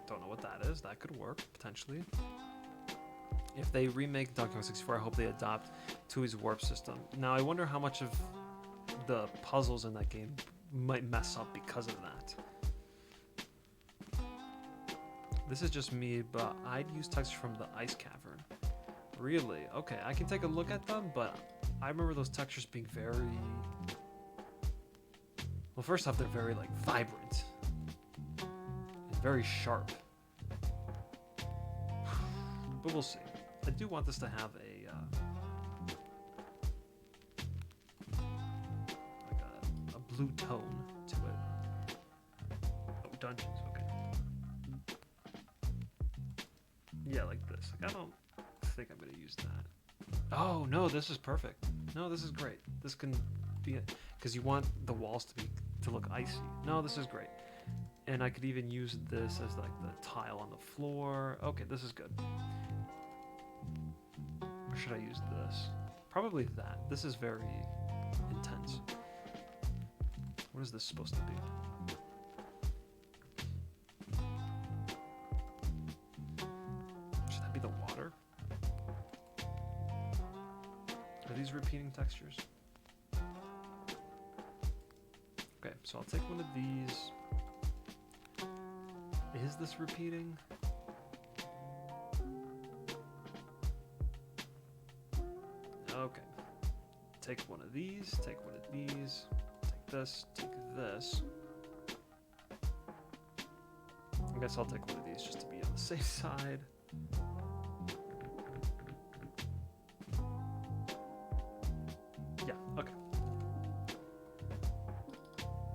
Don't know what that is. That could work, potentially. If they remake Donkey Kong 64, I hope they adopt Tui's warp system. Now, I wonder how much of the puzzles in that game might mess up because of that. This is just me, but I'd use textures from the Ice Cavern. Really? Okay, I can take a look at them, but I remember those textures being very... Well, first off, they're very, like, vibrant. And very sharp. But we'll see. I do want this to have a blue tone to it. Oh, dungeons, okay. Yeah, like this. Like, I don't think I'm gonna use that. Oh no, this is perfect. No, this is great. This can be because you want the walls to look icy. No, this is great. And I could even use this as like the tile on the floor. Okay, this is good. Or should I use this? Probably that. This is very intense. What is this supposed to be? Should that be the water? Are these repeating textures? so I'll take one of these. Is this repeating? Okay. Take one of these, take one of these, take this, take this. I guess I'll take one of these just to be on the safe side. Yeah, okay.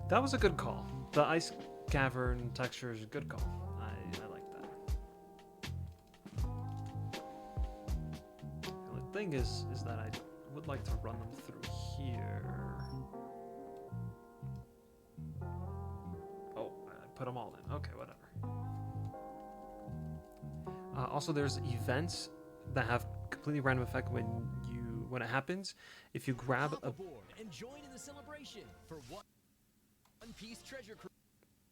That was a good call. The ice cavern texture is a good call. I like that. The only thing is that I would like to run them through here. Oh, I put them all in. Okay, whatever. Also, there's events that have completely random effect when it happens. If you grab Hop a aboard and join in the celebration for One Piece Treasure Cruise.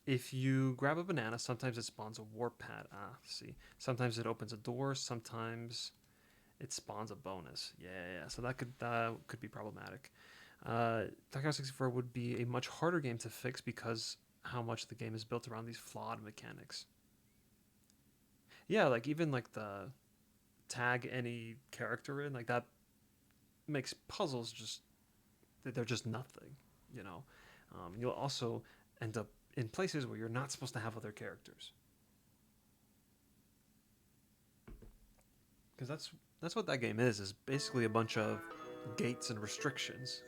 if you grab a banana, sometimes it spawns a warp pad. See. Sometimes it opens a door. Sometimes it spawns a bonus. Yeah. So that could be problematic. Dark 64 would be a much harder game to fix because how much the game is built around these flawed mechanics. Yeah, like even like the tag any character in, like that makes puzzles they're just nothing, you know. You'll also end up in places where you're not supposed to have other characters. Because that's what that game is basically a bunch of gates and restrictions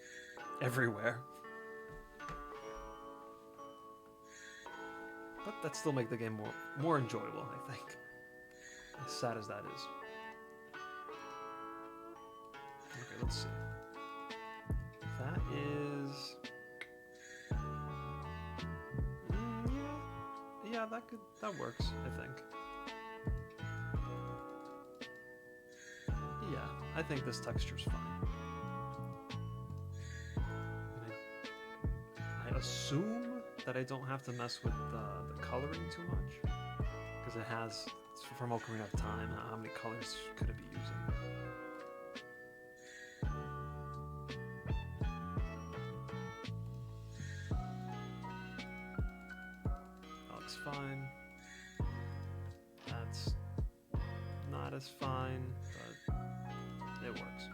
everywhere. But that still make the game more enjoyable, I think. As sad as that is. Okay, let's see. That is... yeah, that works, I think. Yeah, I think this texture's fine. I assume that I don't have to mess with the coloring too much, because it's from Ocarina of Time. How many colors could it be using? That looks fine. That's not as fine, but it works.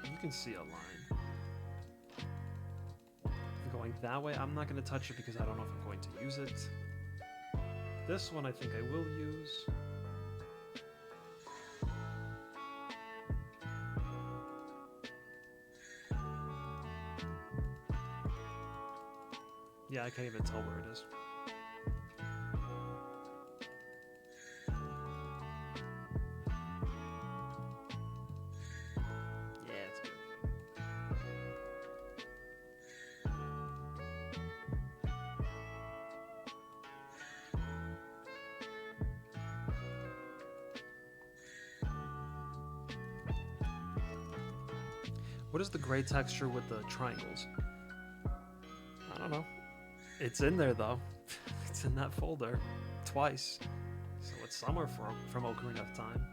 You can see a line. Going that way, I'm not going to touch it because I don't know if I'm going to use it. This one I think I will use. Yeah, I can't even tell where it is. Yeah, it's good. What is the gray texture with the triangles? I don't know. It's in there though. It's in that folder twice. So it's somewhere from Ocarina of Time.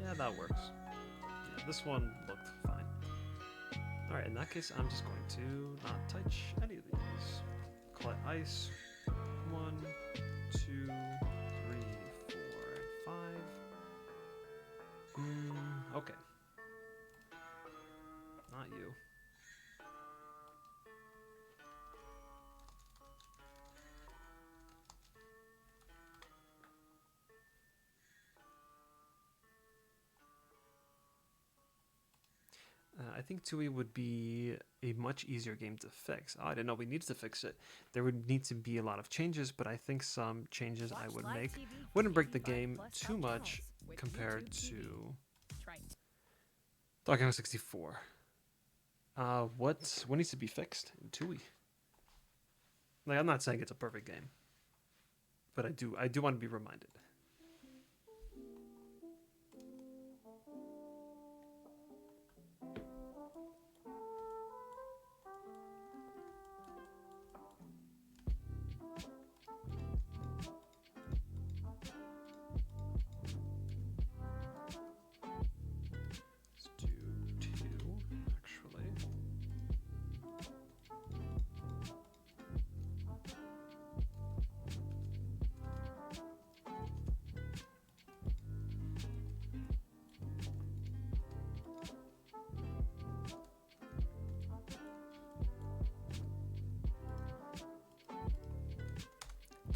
Yeah, that works. Yeah, this one looked fine. Alright, in that case, I'm just going to not touch any of these. Call it ice. 1, 2, 3, 4, and 5. Okay. Not you. I think Tui would be a much easier game to fix. Oh, I didn't know we needed to fix it. There would need to be a lot of changes, but I think some changes I would make wouldn't break the game too much compared to Donkey Kong 64. What needs to be fixed in Tui? Like, I'm not saying it's a perfect game, but I do want to be reminded.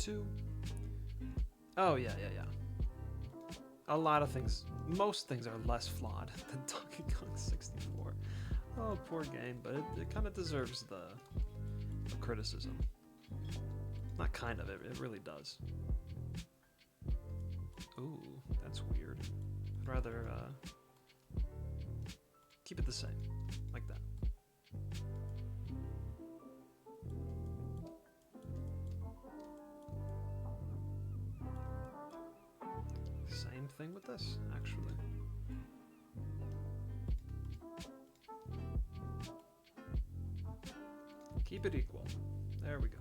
2. Oh, yeah. A lot of things, most things are less flawed than Donkey Kong 64. Oh, poor game, but it kind of deserves the criticism. Not kind of, it really does. Ooh, that's weird. I'd rather keep it the same, like that. Same thing with this, actually. Keep it equal. There we go.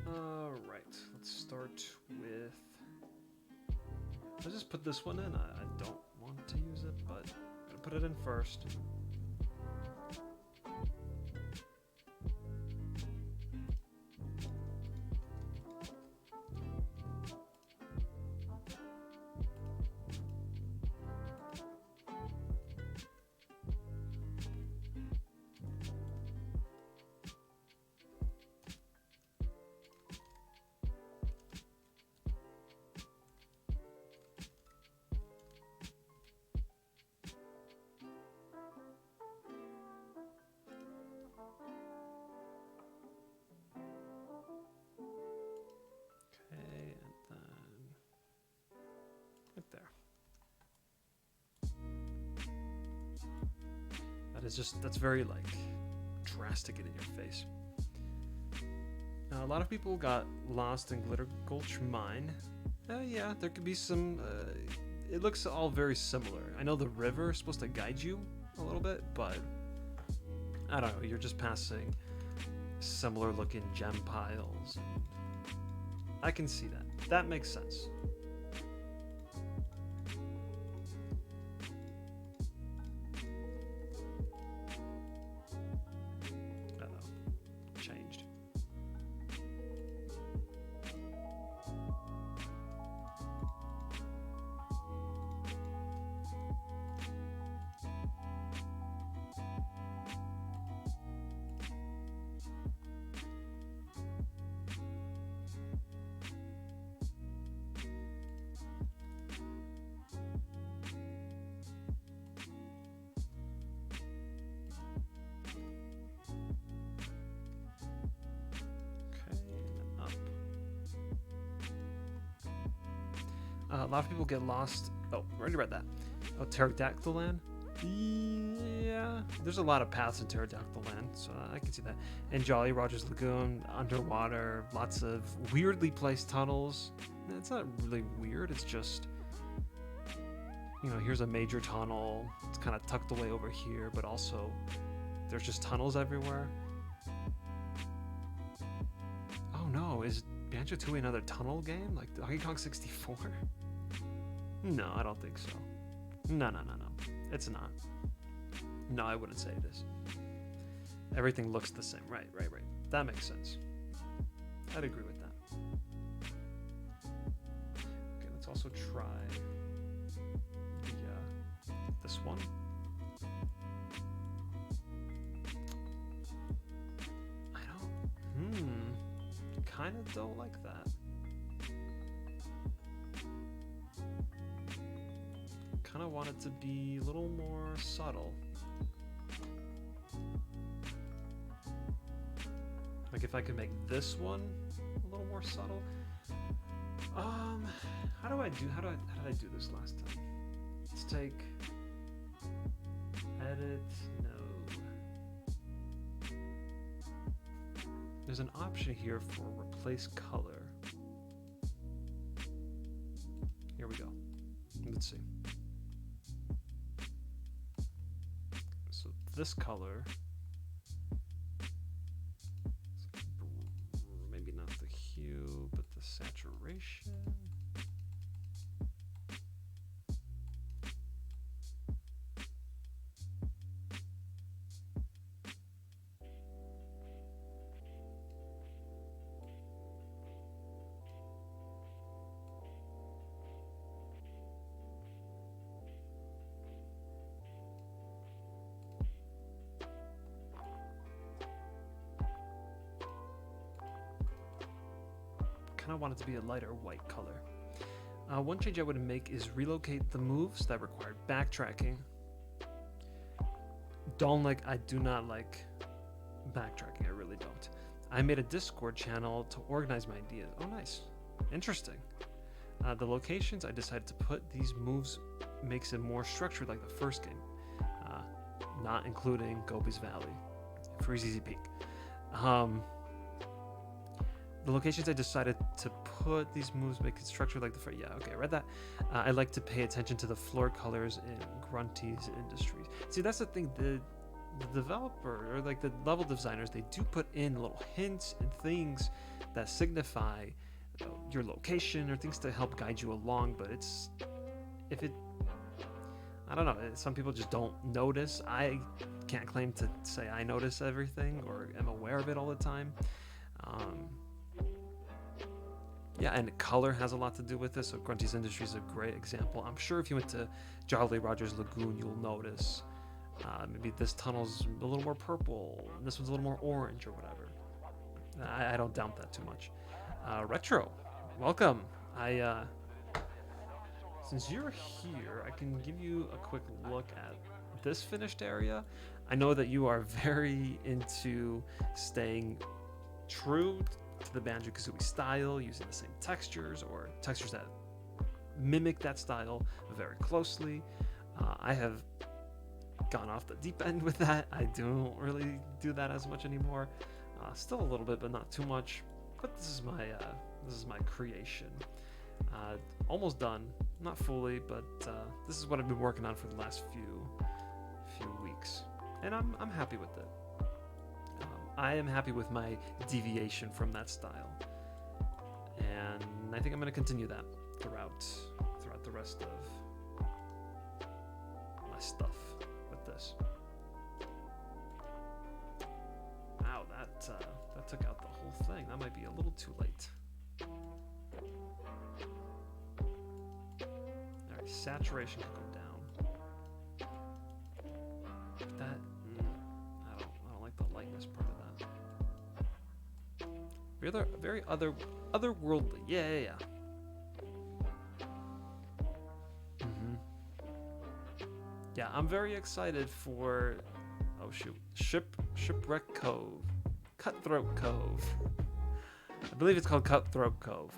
Alright, let's start with... Let's just put this one in. I don't want to use it, but I'm gonna put it in first. That's very like drastic and in your face. Now, a lot of people got lost in Glitter Gulch Mine. Yeah, there could be some. It looks all very similar. I know the river is supposed to guide you a little bit, but I don't know. You're just passing similar looking gem piles. I can see that. That makes sense. A lot of people get lost. Oh, I already read that. Oh, Pterodactyl Land? Yeah. There's a lot of paths in Pterodactyl Land, so I can see that. And Jolly Roger's Lagoon, underwater, lots of weirdly placed tunnels. It's not really weird, it's just, you know, here's a major tunnel. It's kind of tucked away over here, but also there's just tunnels everywhere. Oh no, is Banjo-Kazooie another tunnel game? Like Donkey Kong 64? No, I don't think so. No. It's not. No, I wouldn't say it is. Everything looks the same. Right. That makes sense. I'd agree with that. Okay, let's also try this one. Kind of don't like that. Kind of want it to be a little more subtle. Like if I could make this one a little more subtle. How did I do this last time? Let's take edit. No. There's an option here for replace color. Here we go. Let's see. So this color, maybe not the hue, but the saturation. kind of want it to be a lighter white color. One change I would make is relocate the moves that required backtracking. I do not like backtracking, I really don't. I made a Discord channel to organize my ideas. Oh, nice. Interesting. The locations I decided to put these moves makes it more structured like the first game, not including Gobi's Valley, Freezeezy Peak. The locations I decided to put these moves make it structured like the first. Yeah, okay, I read that. I like to pay attention to the floor colors in Grunty's Industries. See, that's the thing. The developer or like the level designers, they do put in little hints and things that signify your location or things to help guide you along. But I don't know. Some people just don't notice. I can't claim to say I notice everything or am aware of it all the time. Yeah, and color has a lot to do with this. So Grunty's Industry is a great example. I'm sure if you went to Jolly Roger's Lagoon, you'll notice maybe this tunnel's a little more purple, and this one's a little more orange or whatever. I don't doubt that too much. Retro, welcome. Since you're here, I can give you a quick look at this finished area. I know that you are very into staying true to the Banjo-Kazooie style, using the same textures or textures that mimic that style very closely. I have gone off the deep end with that. I don't really do that as much anymore. Still a little bit, but not too much. But this is my creation. Almost done, not fully, but this is what I've been working on for the last few weeks, and I'm happy with it. I am happy with my deviation from that style, and I think I'm going to continue that throughout the rest of my stuff with this. Wow, that took out the whole thing. That might be a little too late. All right, saturation can go down. That I don't like the lightness part of that. Very otherworldly. Yeah. Yeah, I'm very excited for. Oh shoot, Shipwreck Cove, Cutthroat Cove. I believe it's called Cutthroat Cove.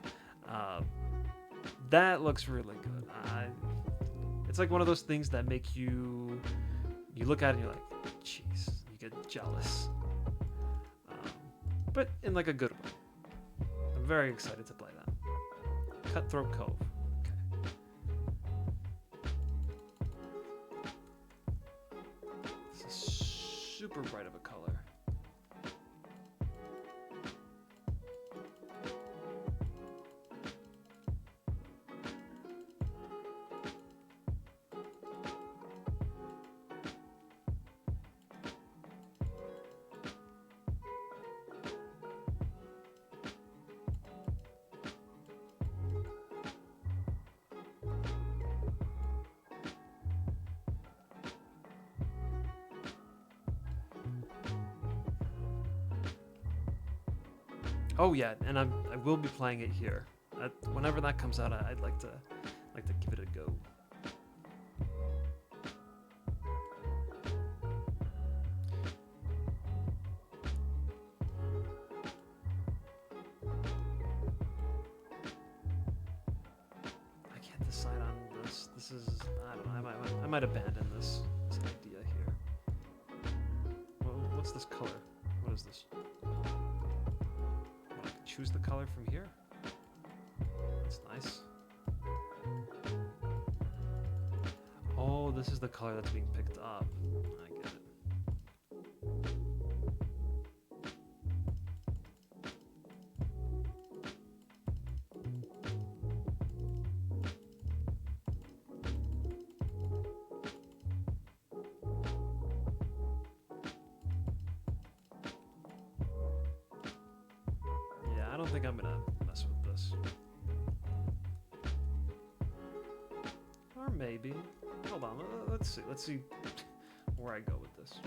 That looks really good. It's like one of those things that make you look at it and you're like, jeez, you get jealous. But in like a good way. I'm very excited to play that. Cutthroat Cove. Okay. This is super bright of a color. Oh yeah, and I will be playing it here. Whenever that comes out, I'd like to give it a go. I can't decide on this. This is I don't know. I might abandon this idea here. What's this color? What is this? Choose the color from here. That's nice. Oh, this is the color that's being picked up. I get it. I don't think I'm gonna mess with this. Or maybe. Hold on, let's see. Let's see where I go with this.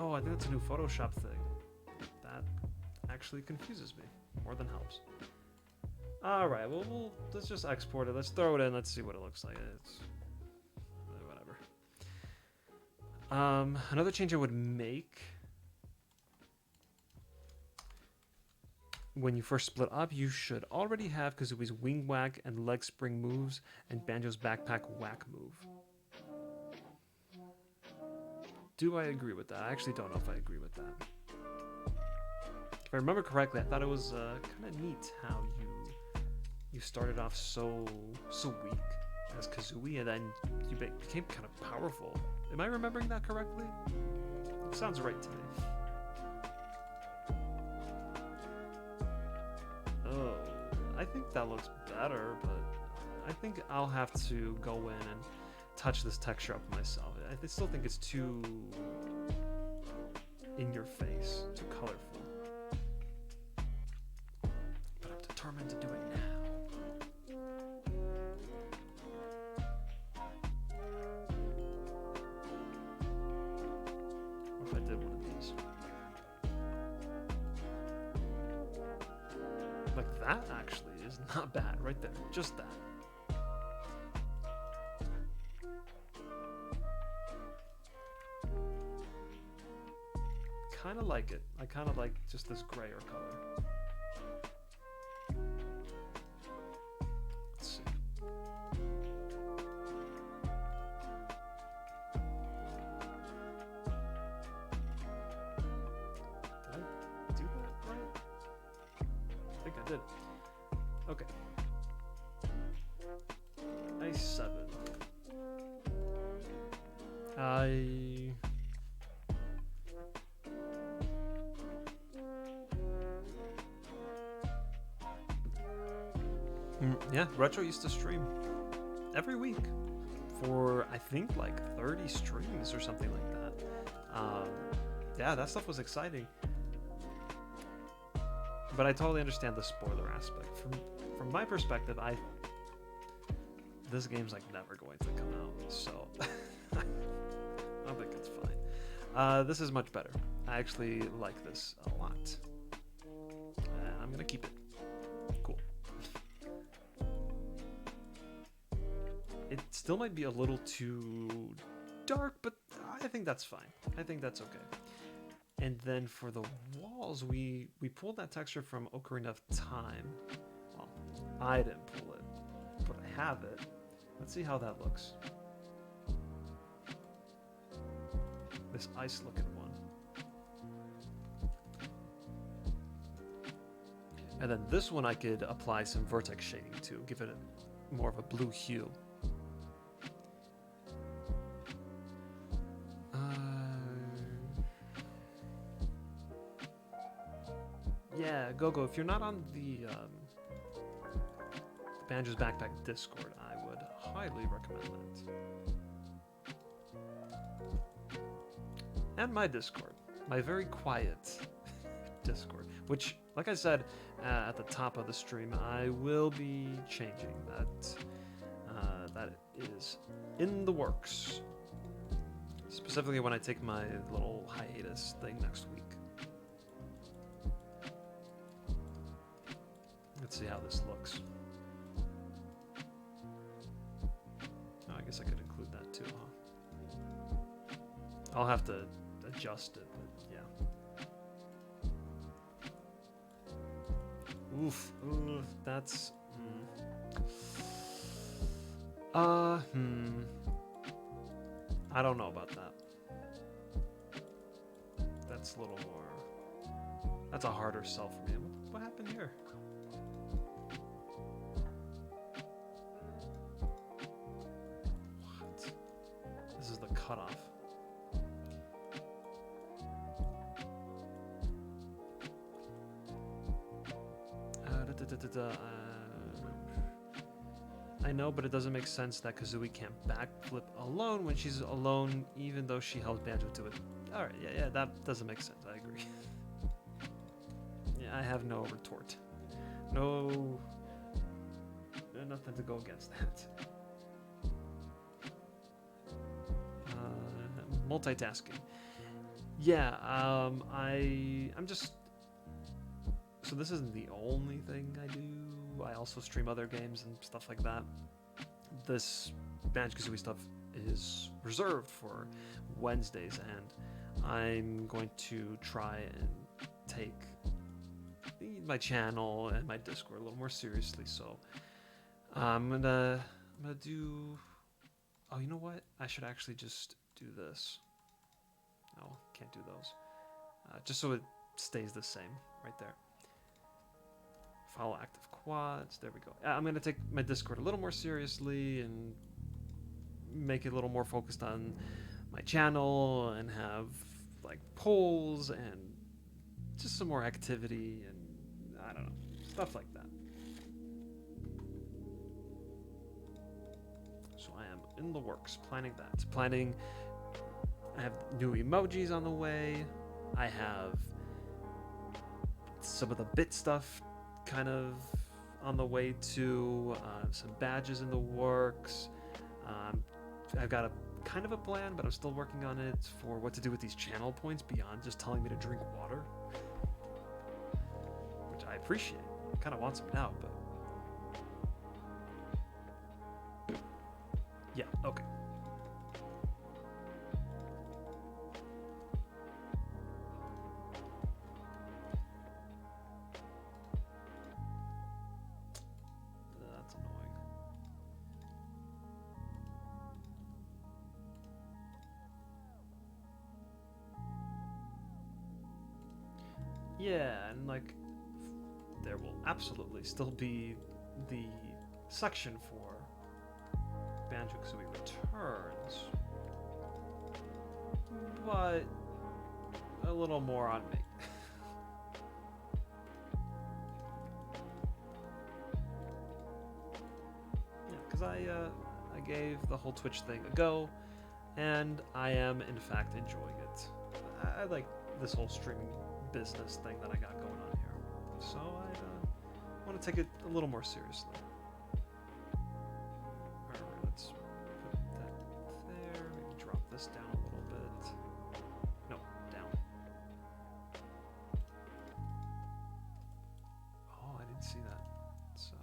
Oh, I think that's a new Photoshop thing. That actually confuses me. More than helps. Alright, well, let's just export it. Let's throw it in. Let's see what it looks like. It's whatever. Another change I would make. When you first split up, you should already have Kazooie's wing whack and leg spring moves and Banjo's backpack whack move. Do I agree with that? I actually don't know if I agree with that. If I remember correctly, I thought it was kind of neat how you started off so weak as Kazooie, and then you became kind of powerful. Am I remembering that correctly? It sounds right to me. Oh, I think that looks better, but I think I'll have to go in and touch this texture up myself. I still think it's too in your face, too colorful. But I'm determined to do it now. What if I did one of these? Like that actually is not bad right there. Just that. Kind of like it. I kind of like just this grayer color. Let's see. Did I do that right? I think I did. Okay. Nice 7. Yeah, Retro used to stream every week for, I think, like 30 streams or something like that. Yeah, that stuff was exciting. But I totally understand the spoiler aspect. From my perspective, this game's like never going to come out, so I don't think it's fine. This is much better. I actually like this a lot. And I'm gonna keep it. Cool. It still might be a little too dark, but I think that's fine. I think that's okay. And then for the walls, we pulled that texture from Ocarina of Time. Well, I didn't pull it, but I have it. Let's see how that looks. This ice-looking one. And then this one I could apply some vertex shading to, give it more of a blue hue. Yeah, Gogo, if you're not on the Banjo's Backpack Discord, I would highly recommend that. And my Discord, my very quiet Discord, which, like I said at the top of the stream, I will be changing. That is in the works. Specifically when I take my little hiatus thing next week. Let's see how this looks. Oh, I guess I could include that too, huh? I'll have to adjust it, but yeah. Oof, that's... I don't know about that. That's a little more... That's a harder sell for me. What happened here? This is the cutoff. I know, but it doesn't make sense that Kazooie can't backflip alone when she's alone, even though she held Banjo to it. Alright, yeah, that doesn't make sense, I agree. Yeah, I have no retort. No... Nothing to go against that. Multitasking. Yeah, I'm just, so this isn't the only thing I do. I also stream other games and stuff like that. This Banjo-Kazooie stuff is reserved for Wednesdays, and I'm going to try and take my channel and my Discord a little more seriously. So I'm gonna do. Oh, you know what? I should actually just do this. No, can't do those. Just so it stays the same right there. Follow active quads. There we go. I'm going to take my Discord a little more seriously and make it a little more focused on my channel and have like polls and just some more activity and I don't know, stuff like that. So I am in the works, planning that. I have new emojis on the way. I have some of the bit stuff kind of on the way too. Some badges in the works. I've got a kind of a plan, but I'm still working on it for what to do with these channel points beyond just telling me to drink water, which I appreciate. I kind of want some now, but yeah, okay. That's annoying. Yeah, and like there will absolutely still be the section for Banjo-Kazooie Returns, but a little more on me. Yeah, because I gave the whole Twitch thing a go, and I am in fact enjoying it. I like this whole streaming business thing that I got going on here, so I want to take it a little more seriously. Alright, let's put that there, maybe drop this down a little bit. No, down. Oh, I didn't see that. So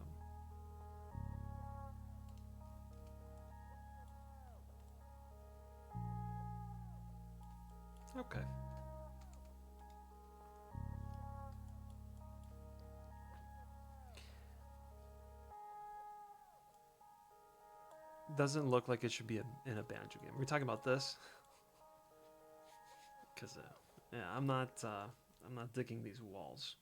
okay. Doesn't look like it should be in a Banjo game. Are we talking about this? Because yeah, I'm not digging these walls,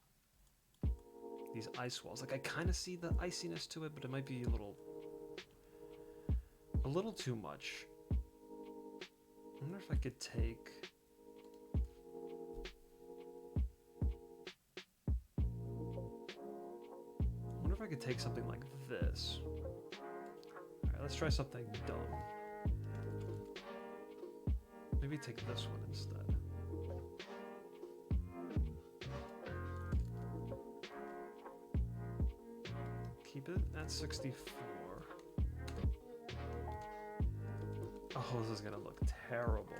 these ice walls. Like I kind of see the iciness to it, but it might be a little too much. I wonder if I could take. I wonder if I could take something like this. Let's try something dumb. Maybe take this one instead. Keep it at 64. Oh, this is gonna look terrible.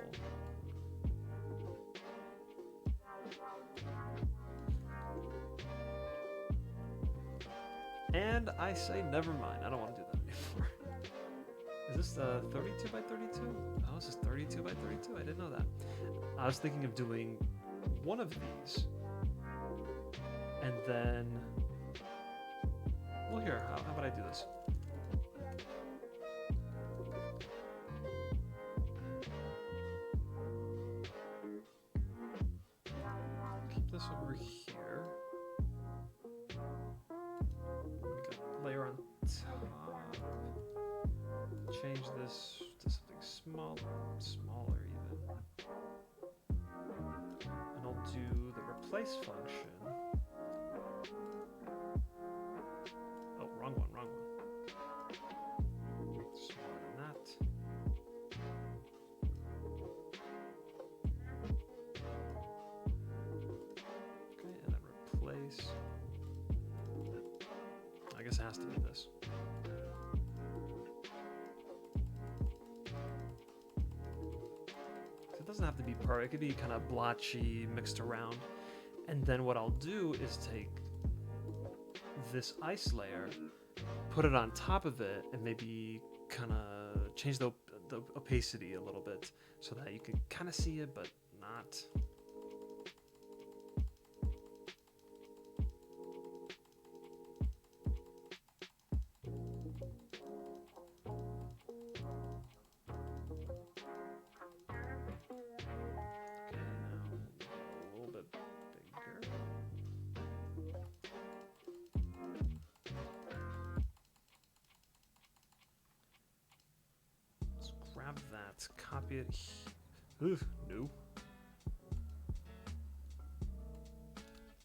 And I say never mind. I don't want to do that anymore. Is this 32 by 32? Oh, this is 32 by 32. I didn't know that. I was thinking of doing one of these. And then... Well, here, how about I do this? Keep this over here. We got layer on top. Change this to something smaller even. And I'll do the replace function. Oh, wrong one. Smaller than that. Okay, and then replace. I guess it has to be this. It doesn't have to be perfect. It could be kind of blotchy, mixed around. And then what I'll do is take this ice layer, put it on top of it, and maybe kind of change the opacity a little bit so that you can kind of see it, but not. Grab that, copy it. Ooh, no.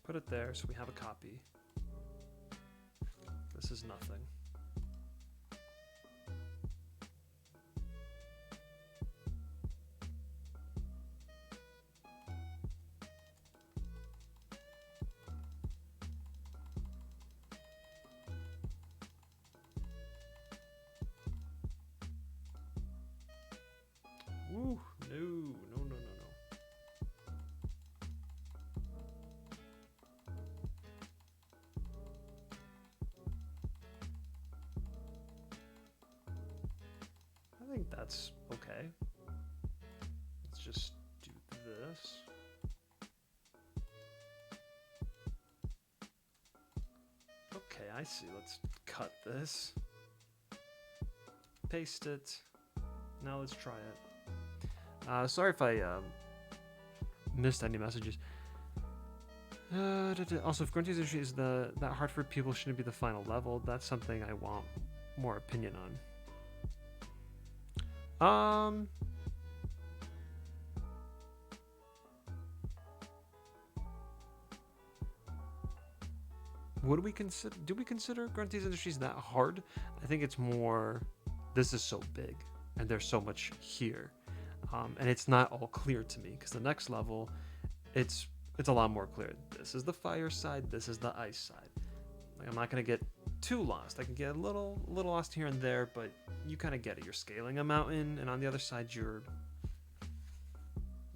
Put it there so we have a copy. This is nothing. Woo, no, no, no, no, no. I think that's okay. Let's just do this. Okay, I see. Let's cut this. Paste it. Now let's try it. Sorry if I missed any messages. Also, if Grunty's issue is that Hartford people shouldn't be the final level, that's something I want more opinion on. Would we consider? Do we consider Grunty's Industries that hard? I think it's more. This is so big, and there's so much here, and it's not all clear to me because the next level, it's a lot more clear. This is the fire side. This is the ice side. Like, I'm not gonna get too lost. I can get a little lost here and there, but you kind of get it. You're scaling a mountain, and on the other side, you're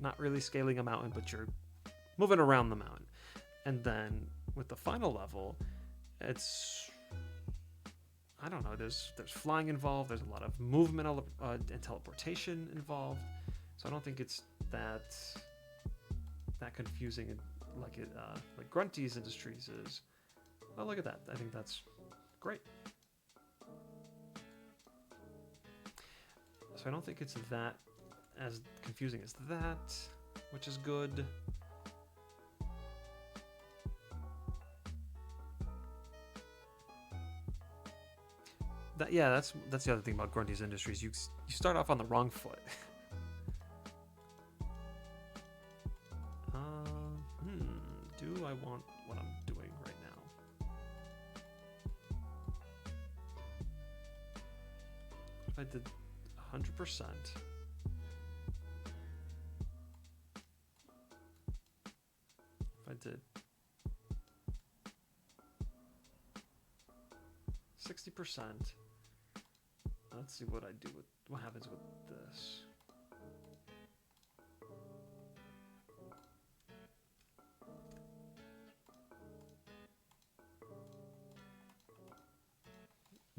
not really scaling a mountain, but you're moving around the mountain. And then with the final level, it's, I don't know, there's flying involved, there's a lot of movement and teleportation involved, so I don't think it's that confusing like Grunty's Industries is. Oh, look at that. I think that's great. So I don't think it's that as confusing as that, which is good. That's the other thing about Grunty's Industries. You start off on the wrong foot. Do I want what I'm doing right now? If I did 100%. If I did 60%. Let's see what I do with what happens with this.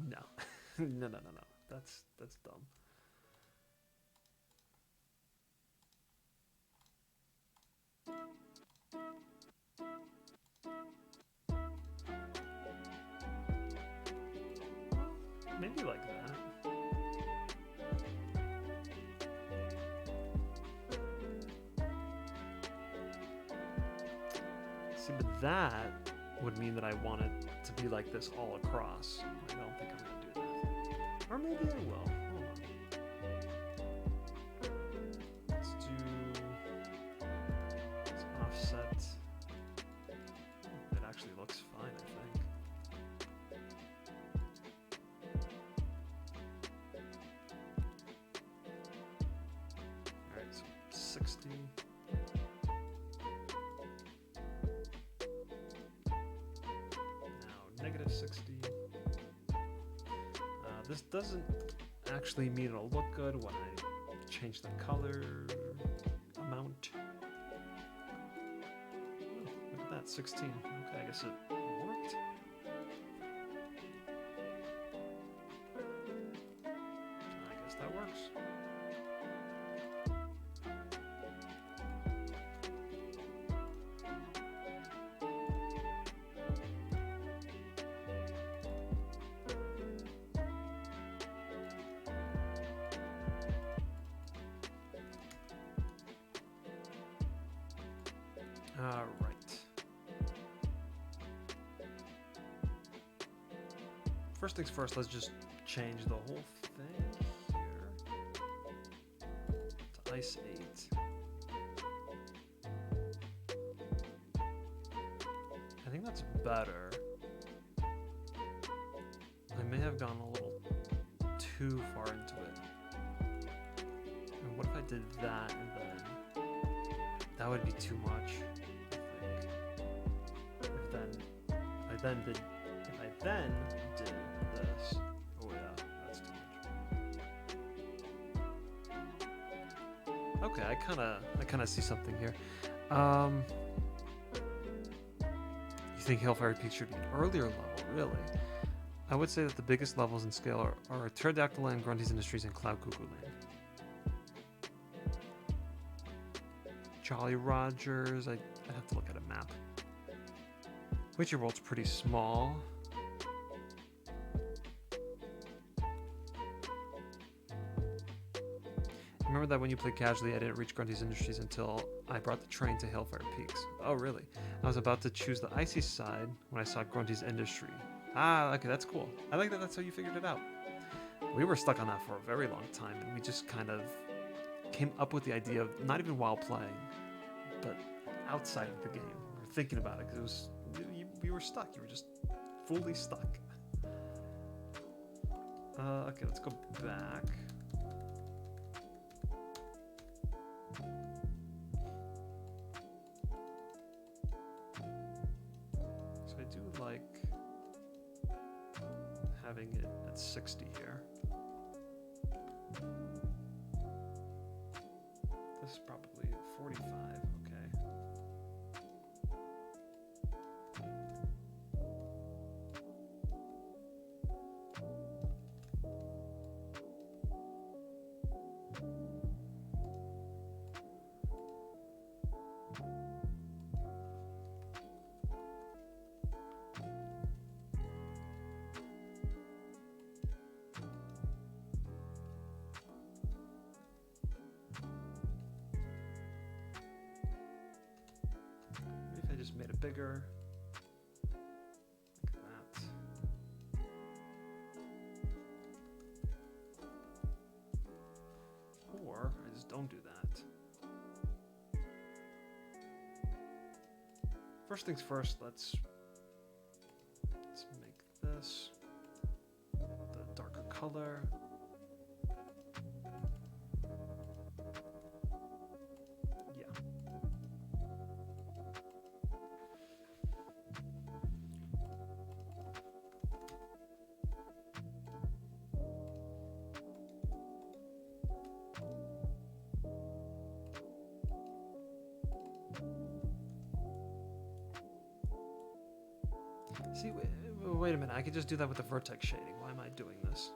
No. No. That's dumb. Maybe like that. See, but that would mean that I want it to be like this all across. I don't think I'm gonna do that. Or maybe I will. Hold on. Let's do this offset. It actually looks fine, I think. Alright, so 60. Negative 60. This doesn't actually mean it'll look good when I change the color. that. 16. Okay, I guess it worked. I guess that works. All right. First things first, let's just change the whole thing here to ice 8. I think that's better. I may have gone a little too far into it. And what if I did that and then... That would be too much, I think. If I then did this, oh yeah, that's too much. Okay, I kind of see something here. You think Hellfire Peak should be an earlier level, really? I would say that the biggest levels in scale are Pterodactyl Land, Grunty's Industries, and Cloud Cuckoo Land. Jolly Rogers, I'd have to look at a map. Witcher World's pretty small. Remember that when you played casually, I didn't reach Grunty's Industries until I brought the train to Hellfire Peaks. Oh, really? I was about to choose the icy side when I saw Grunty's Industry. Ah, okay, that's cool. I like that that's how you figured it out. We were stuck on that for a very long time, and we just kind of came up with the idea of, not even while playing, but outside of the game. We were thinking about it because it was, you were stuck. You were just fully stuck. Okay, let's go back. So I do like having it at 60 here. This is probably 45, okay. Just made it bigger, like that. Or I just don't do that. First things first, let's make this the darker color. See, wait a minute, I could just do that with the vertex shading. Why am I doing this?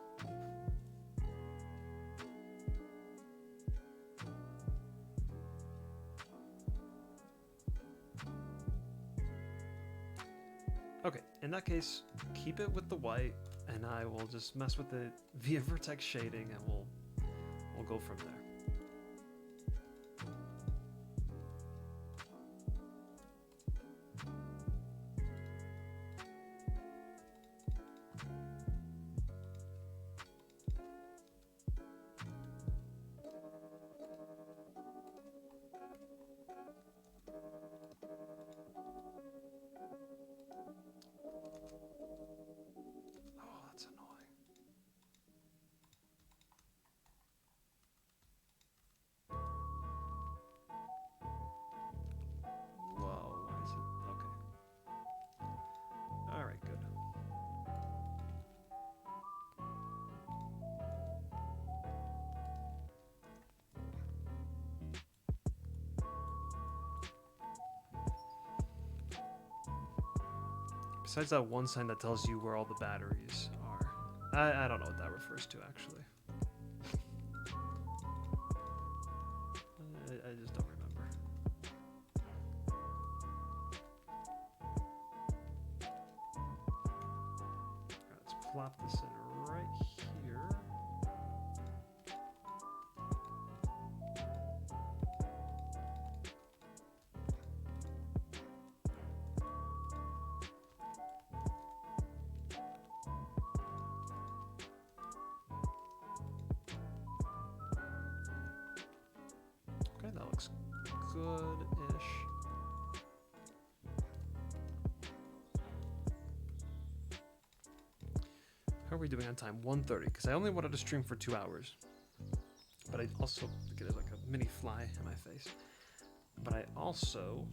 Okay, in that case, keep it with the white, and I will just mess with it via vertex shading, and we'll go from there. Oh, that's annoying. Besides that one sign that tells you where all the batteries are. I don't know what that refers to, actually. I just don't remember. Alright, let's plop this in right here. Okay, that looks good-ish. How are we doing on time? 1:30, because I only wanted to stream for 2 hours. But I also get like a mini fly in my face. But I also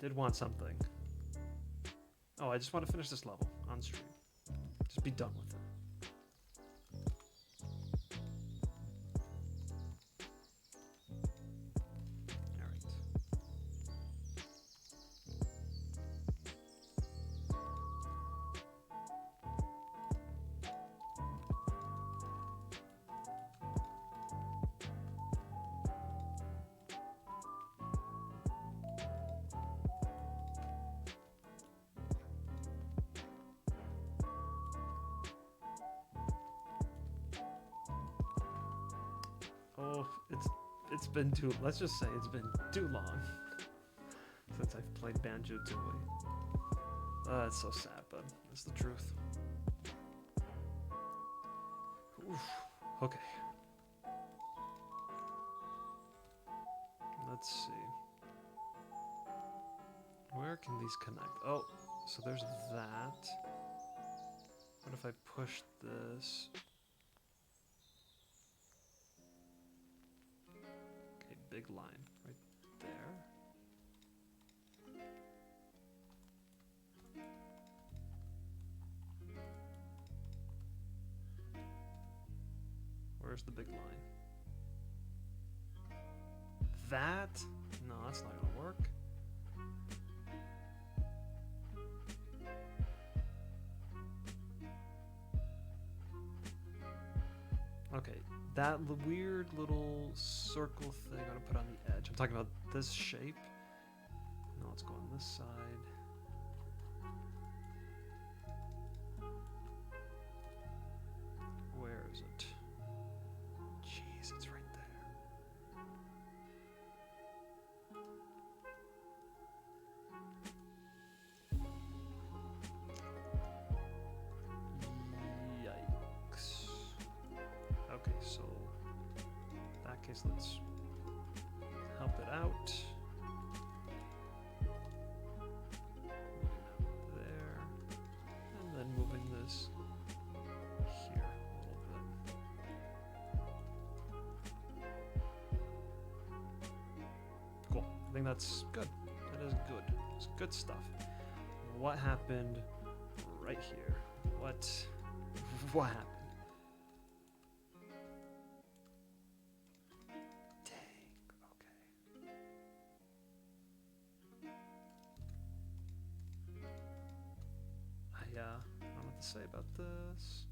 did want something. Oh, I just want to finish this level on stream. Just be done with it. Alright. Oh, it's been too. Let's just say it's been too long since I've played Banjo-Kazooie. It's so sad, but it's the truth. Oof. Okay. Let's see. Where can these connect? Oh, so there's that. What if I push this? Okay, big line right there. Where's the big line? That? No, that's not gonna work. Okay, that weird little circle thing I'm gonna put on the edge. I'm talking about this shape. No, let's go on this side. Where is it? Jeez, it's right there. Yikes. Okay, so in that case, let's help it out. Moving that there, and then moving this here a little bit. Cool. I think that's good. That is good. It's good stuff. What happened right here? What happened? Dang. Okay. I don't know what to say about this.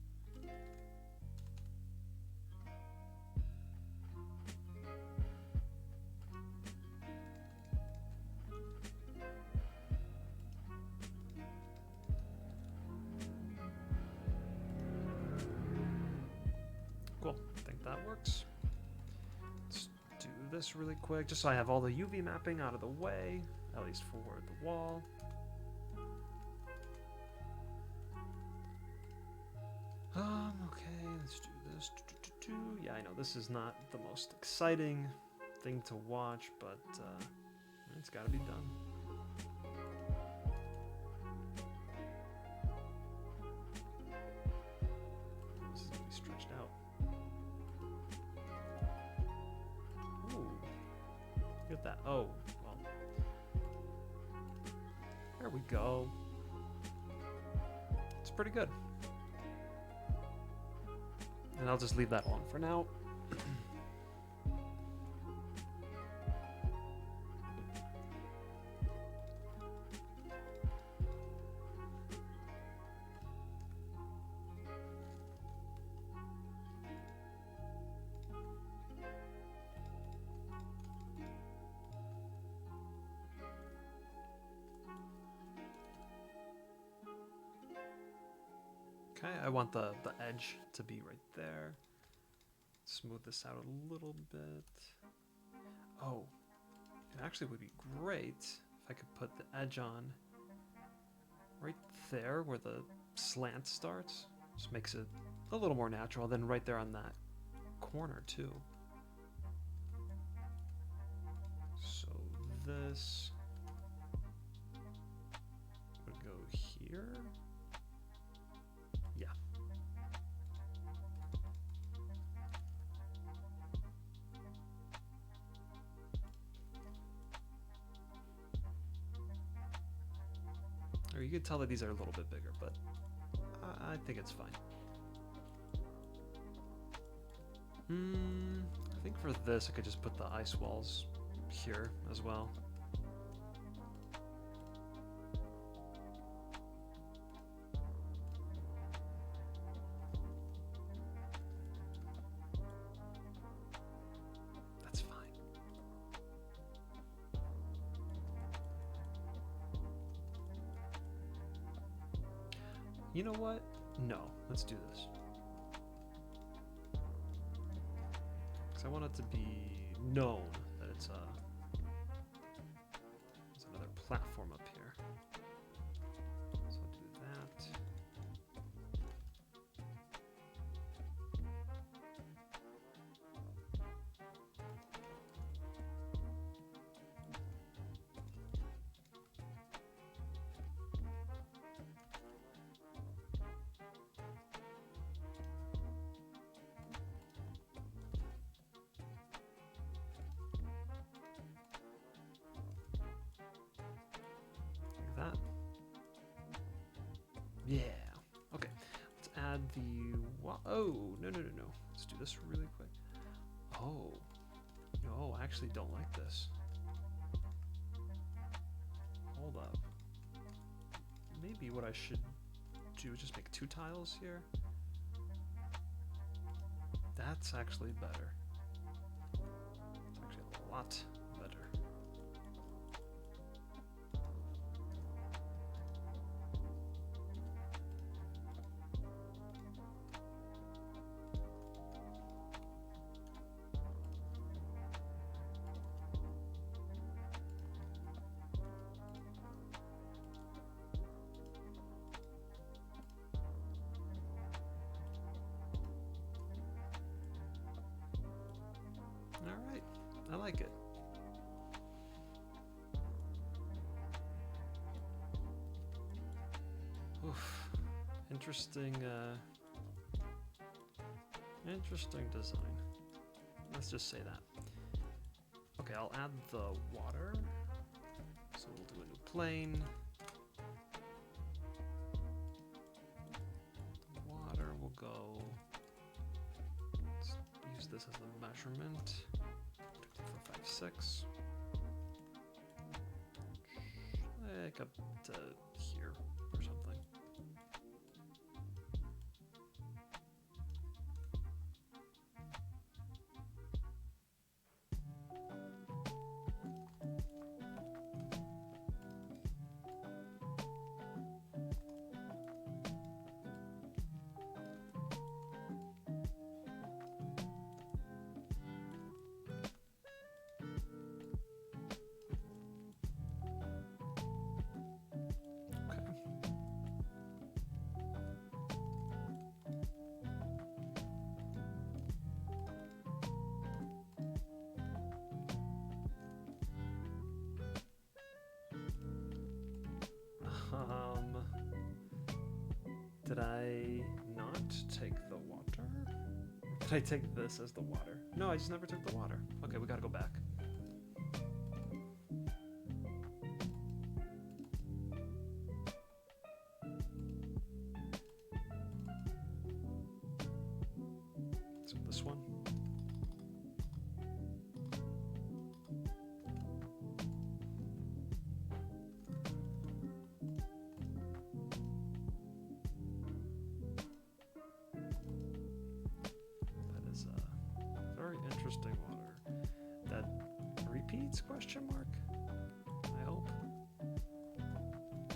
Cool. I think that works. Let's do this really quick, just so I have all the UV mapping out of the way, at least for the wall. Okay, let's do this. Yeah, I know this is not the most exciting thing to watch, but it's got to be done. This is gonna be stretched out. Ooh, look at that. Oh, well, there we go. It's pretty good. And I'll just leave that alone for now. Okay, I want the edge to be right there. Smooth this out a little bit. Oh, it actually would be great if I could put the edge on right there where the slant starts. Just makes it a little more natural. Then right there on that corner too. So this would go here. Yeah. Or you could tell that these are a little bit bigger, but I think it's fine. I think for this I could just put the ice walls here as well. That's fine. You know what? No, let's do this. Because I want it to be known that it's another platform up here. So I'll do that. That. Yeah. Okay. Let's add the. Oh, no. Let's do this really quick. Oh. No, I actually don't like this. Hold up. Maybe what I should do is just make 2 tiles here. That's actually better. It's actually a lot better. All right, I like it. Oof. Interesting design. Let's just say that. Okay, I'll add the water. So we'll do a new plane. The water will go. Let's use this as the measurement. 2, 4, 5, 6. Like up to here or something. Did I not take the water? Did I take this as the water? No, I just never took the water. Okay, we gotta go back. So this one. Interesting water. That repeats, question mark? I hope.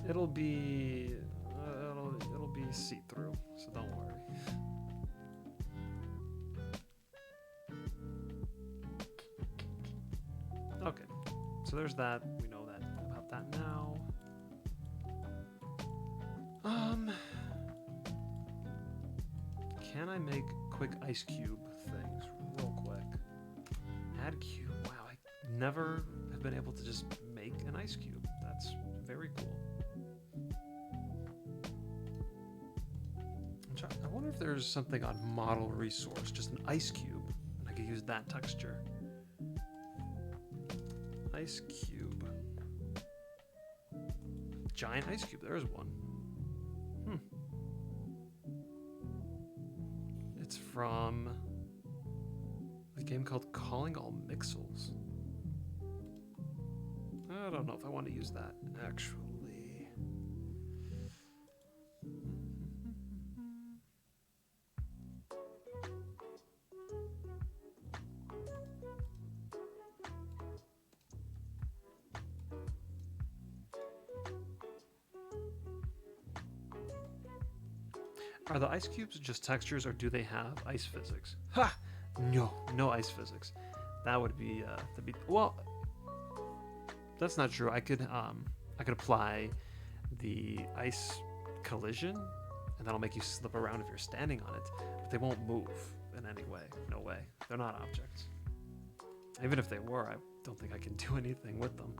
It'll be see-through, so so there's that. We know that about that now. Can I make quick ice cube things real quick? Add cube. Wow, I never have been able to just make an ice cube. That's very cool. I wonder if there's something on model resource, just an ice cube, and I could use that texture. Ice cube. Giant ice cube. There's one. It's from a game called Calling All Mixels. I don't know if I want to use that, actually. Are the ice cubes just textures, or do they have ice physics? Ha! No ice physics. That would be well. That's not true. I could apply the ice collision, and that'll make you slip around if you're standing on it. But they won't move in any way. No way. They're not objects. Even if they were, I don't think I can do anything with them.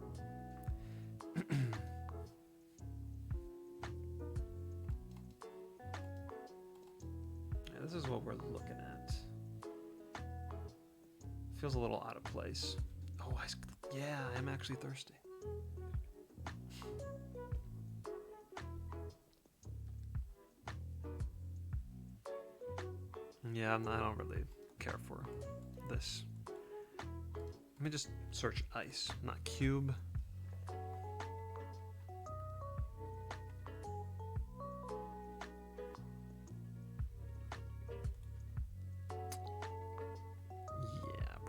This is what we're looking at. Feels a little out of place. Oh, yeah, I'm actually thirsty. Yeah, I don't really care for this. Let me just search ice, not cube.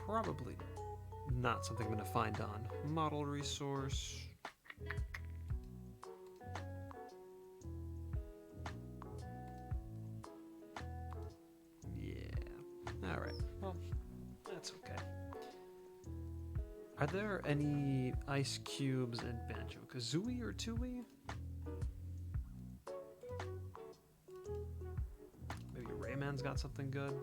Probably not something I'm going to find on model resource. Yeah. All right. Well, that's okay. Are there any ice cubes in Banjo-Kazooie or Tooie? Maybe Rayman's got something good.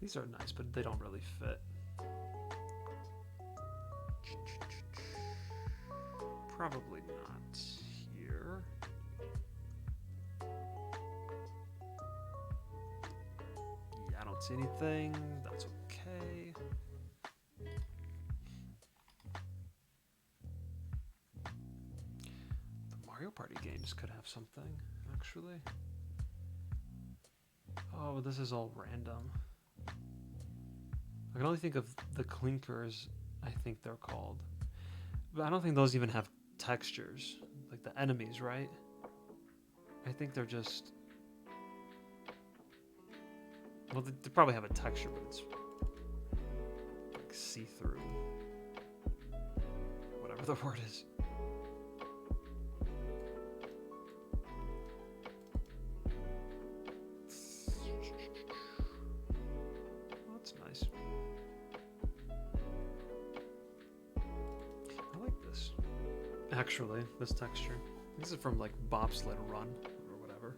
These are nice, but they don't really fit. Probably not here. Yeah, I don't see anything. That's okay. The Mario Party games could have something, actually. Oh, this is all random. I can only think of the clinkers, I think they're called. But I don't think those even have textures. Like the enemies, right? I think they're just... Well, they probably have a texture, but it's like see-through. Whatever the word is. Actually, this texture. This is from like Bobsled Run or whatever.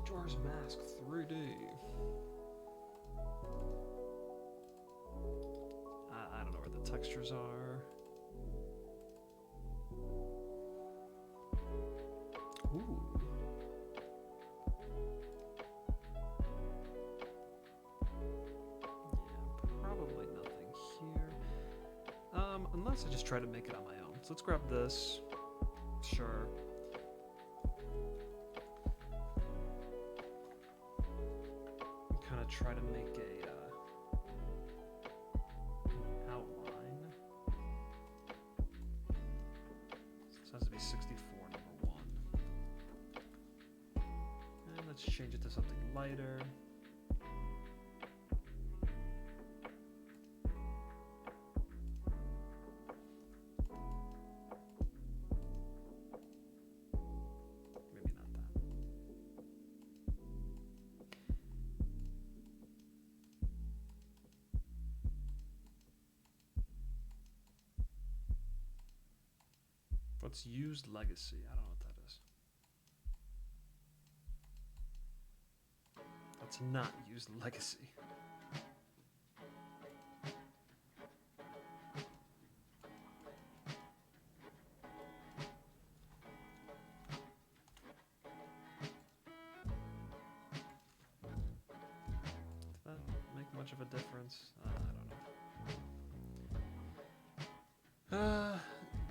Majora's Mask 3D. I don't know where the textures are. Ooh. Yeah, probably nothing here. Unless I just try to make it on my own. So let's grab this. Sure. gonna try to make a outline. This has to be 64, number 1. And let's change it to something lighter. Maybe not that. What's used legacy? I don't know what that is. That's not used legacy. Does that make much of a difference? I don't know.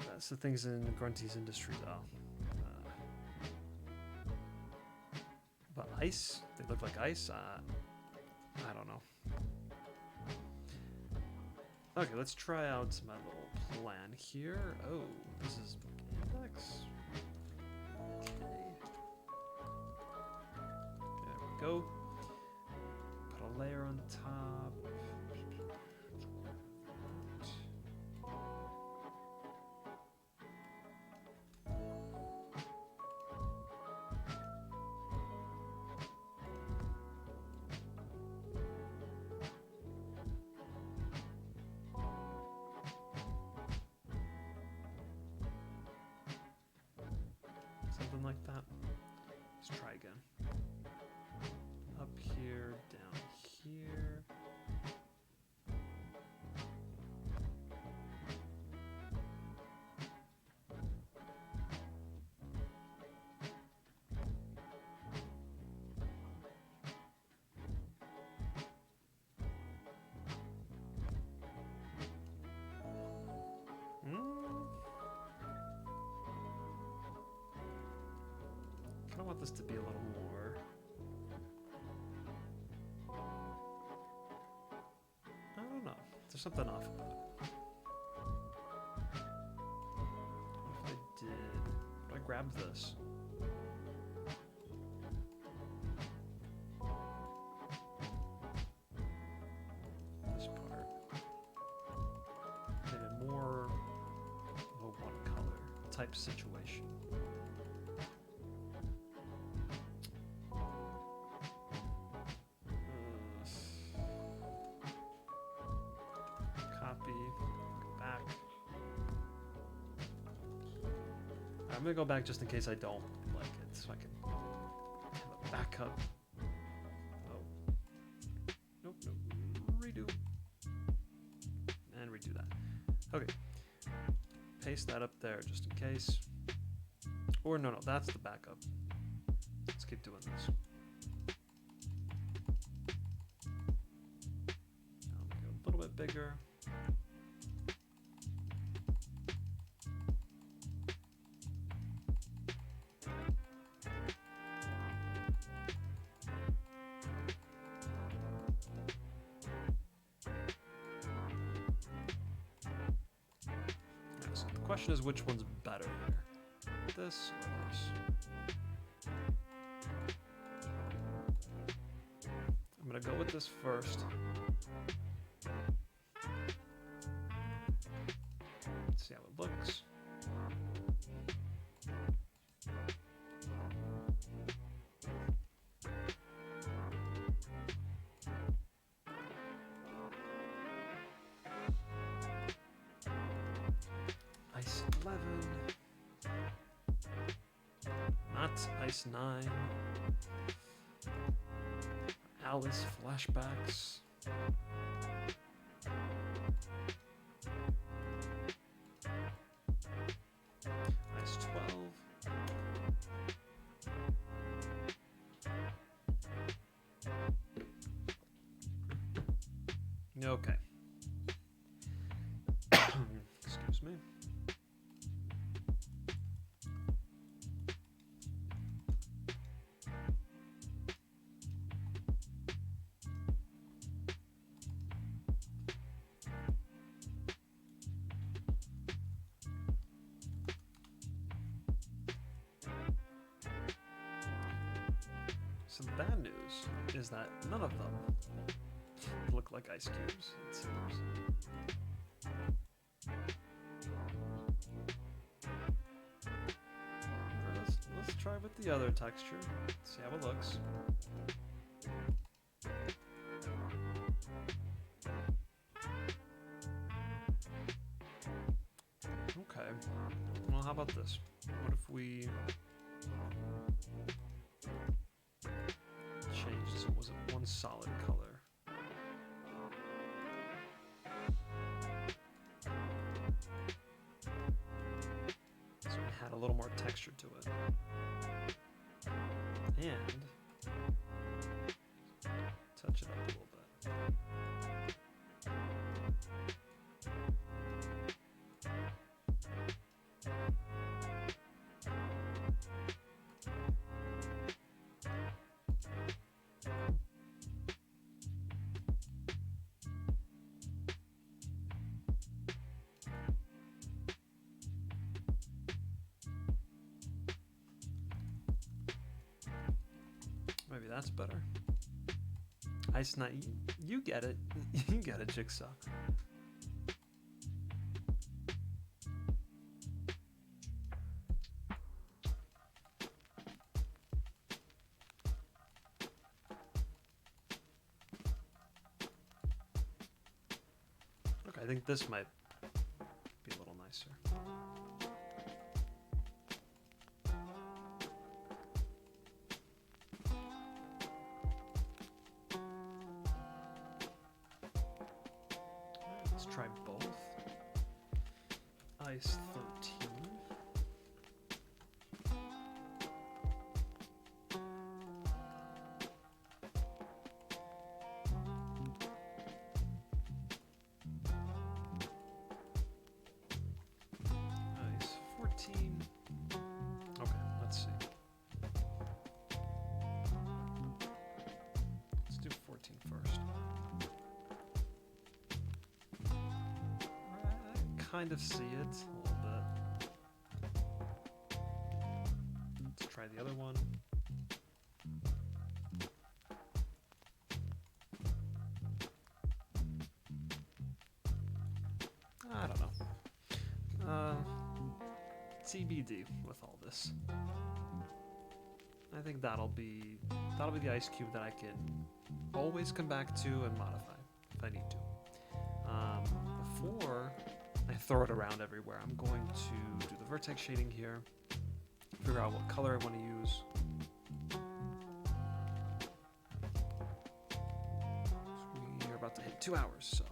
That's the things in Grunty's industry, though. But ice? They look like ice? I don't know. Okay, let's try out my little plan here. Oh, this is index. Okay. There we go. Put a layer on the top. Something like that. Let's try again. Up here, down here. I want this to be a little more. I don't know. There's something off about it. What if I did? What if I grabbed this? This part. Made it more of a one color type situation. I'm gonna go back just in case I don't like it, so I can have a backup. Oh. Nope, nope. Redo. And redo that. Okay. Paste that up there just in case. Or no, that's the backup. Let's keep doing this. I'll make it a little bit bigger. So the question is, which one's better here? This or this? I'm gonna go with this first. Let's see how it looks. Ice 11. Not Ice 9. Alice flashbacks. Ice 12. Okay. Excuse me. So the bad news is that none of them look like ice cubes, it seems. Alright, let's try with the other texture. See how it looks. Okay. Well, how about this? What if we change this? Was it one solid color? So we had a little more texture to it. And touch it up a little bit. Maybe that's better. Ice Knight, you get it. You get it, Jigsaw. Okay, I think this might be a little nicer. Let's try both. Ice 13. Ice 14. Okay, let's see. Let's do 14 first. I kind of see it a little bit. Let's try the other one. I don't know. TBD with all this. I think that'll be the ice cube that I can always come back to and modify if I need to. Before I throw it around everywhere, I'm going to do the vertex shading here, figure out what color I want to use. So we are about to hit 2 hours, so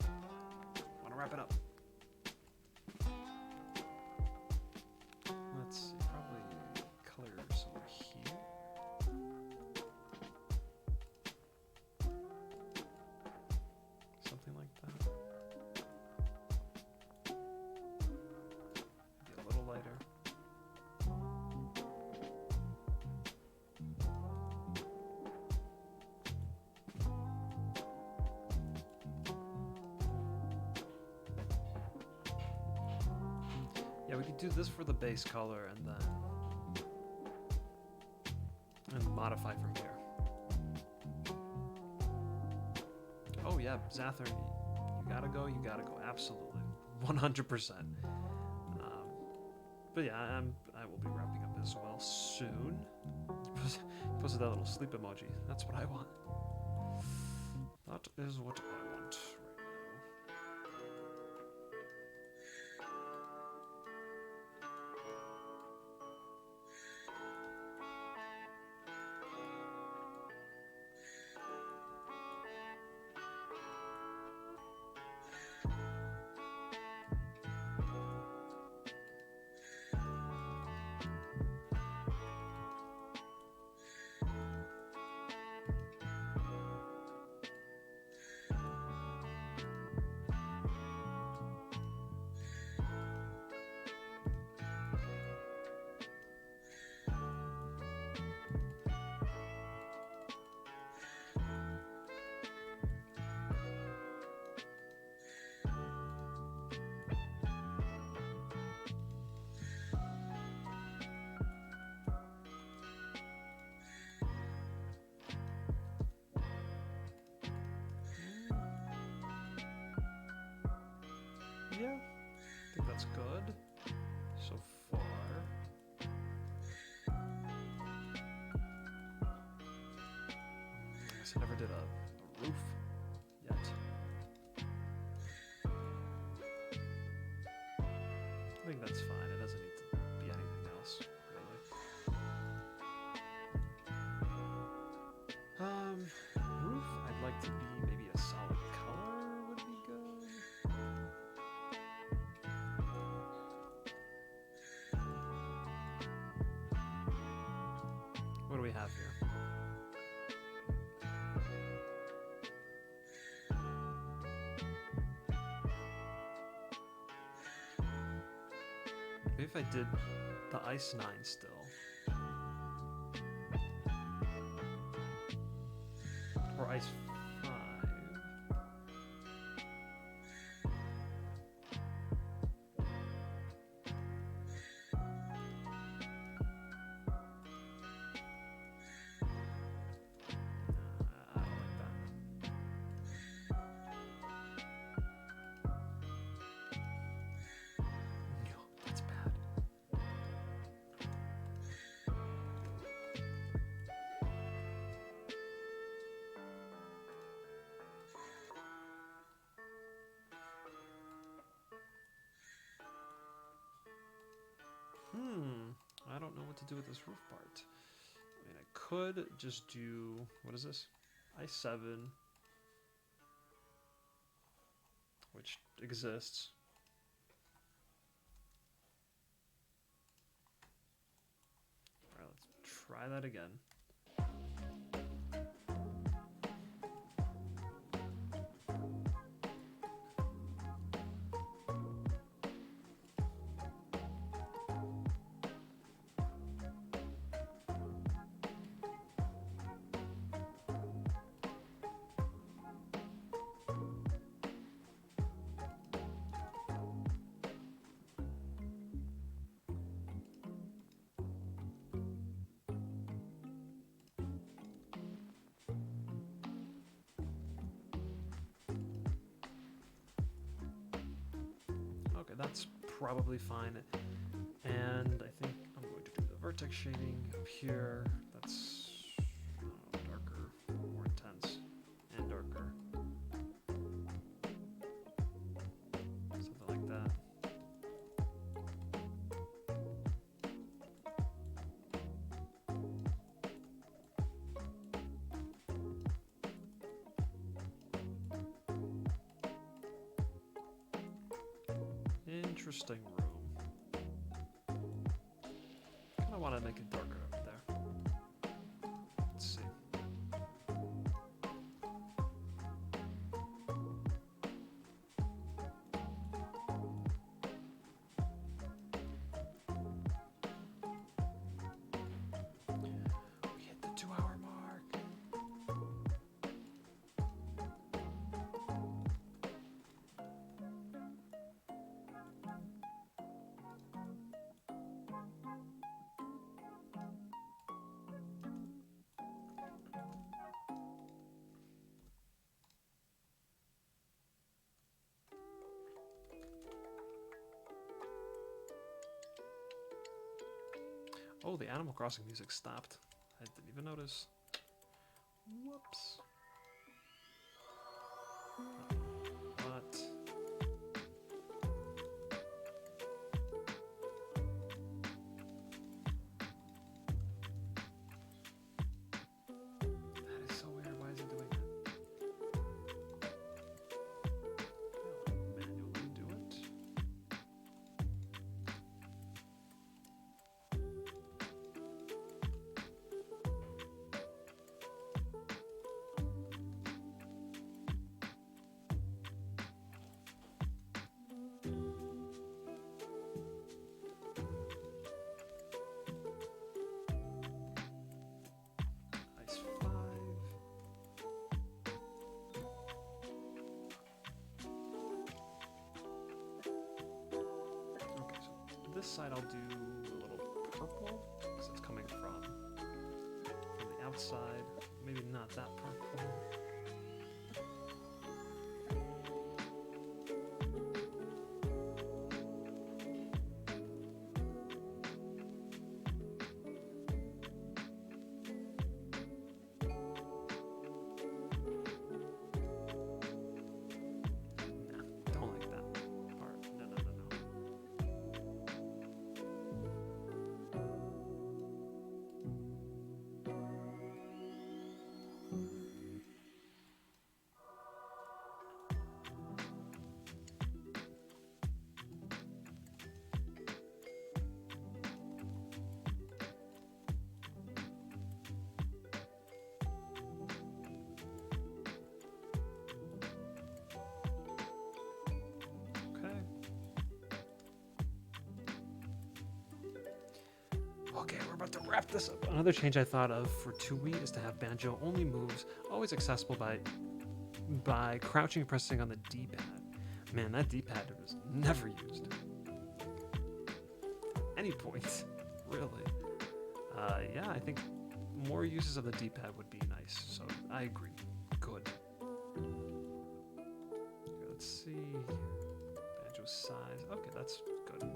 I want to wrap it up. Let's see, probably color somewhere here. Something like that. Maybe a little lighter. Yeah, we could do this for the base color and then modify from here. Oh yeah, Zathern, you gotta go, absolutely, 100%. But yeah, I will be wrapping up as well soon. Posted that little sleep emoji. That's what I want. That is what I want right now. guess I never did a roof yet. I think that's fine. It doesn't need to be anything else, really. Roof, I'd like to be maybe a solid color would be good. What do we have here? Maybe if I did the Ice 9 still. Or Ice 5. I don't like that. No, that's bad. I don't know what to do with this roof part. I mean, I could just do, what is this? I7, which exists. All right, let's try that again. Okay, that's probably fine. And I think I'm going to do the vertex shading up here. That's darker, more intense, and darker. Something like that. Interesting room. Kind of want to make it darker up there. Let's see. We hit the 2-hour mark. Oh, the Animal Crossing music stopped. I didn't even notice. Whoops. But that is so weird. Why is it doing that? I'll manually do it. Ice 5. Okay, so this side I'll do a little purple because it's coming from the outside. Maybe not that purple. about to wrap this up. Another change I thought of for 2Wii is to have Banjo only moves always accessible by crouching and pressing on the D-pad. Man, that D-pad was never used. Any point, really. Yeah, I think more uses of the D-pad would be nice, so I agree. Good. Let's see. Banjo size. Okay, that's good.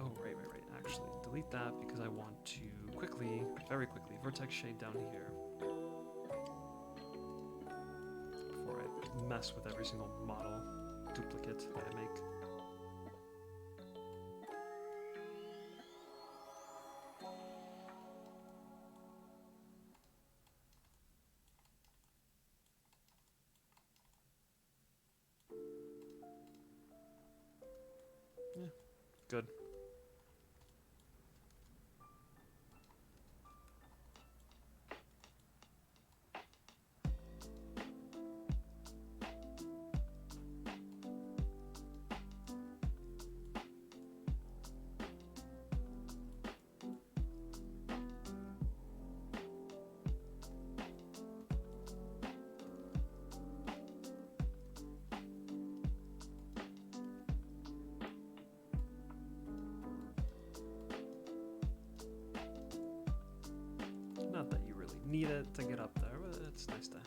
Oh, right. Actually, delete that because I want to very quickly, vertex shade down here. Before I mess with every single model duplicate that I make. Yeah, good. Not that you really need it to get up there, but it's nice to have.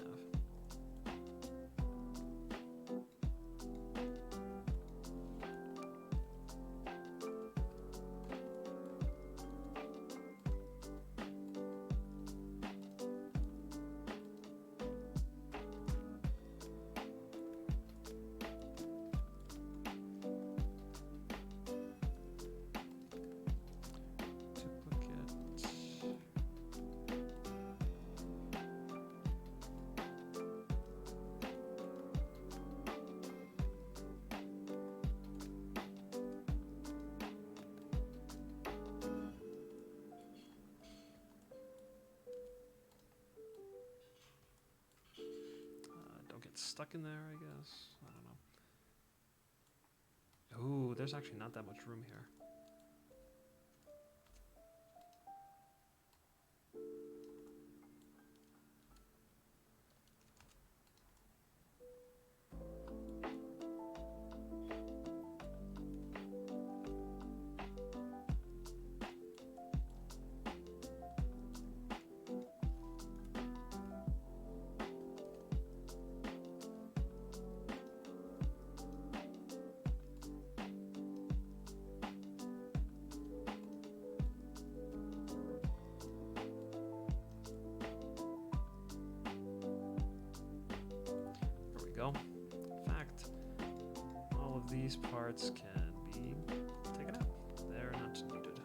Don't get stuck in there, I guess. I don't know. Ooh, there's actually not that much room here. Go. In fact, all of these parts can be taken out. They're not needed.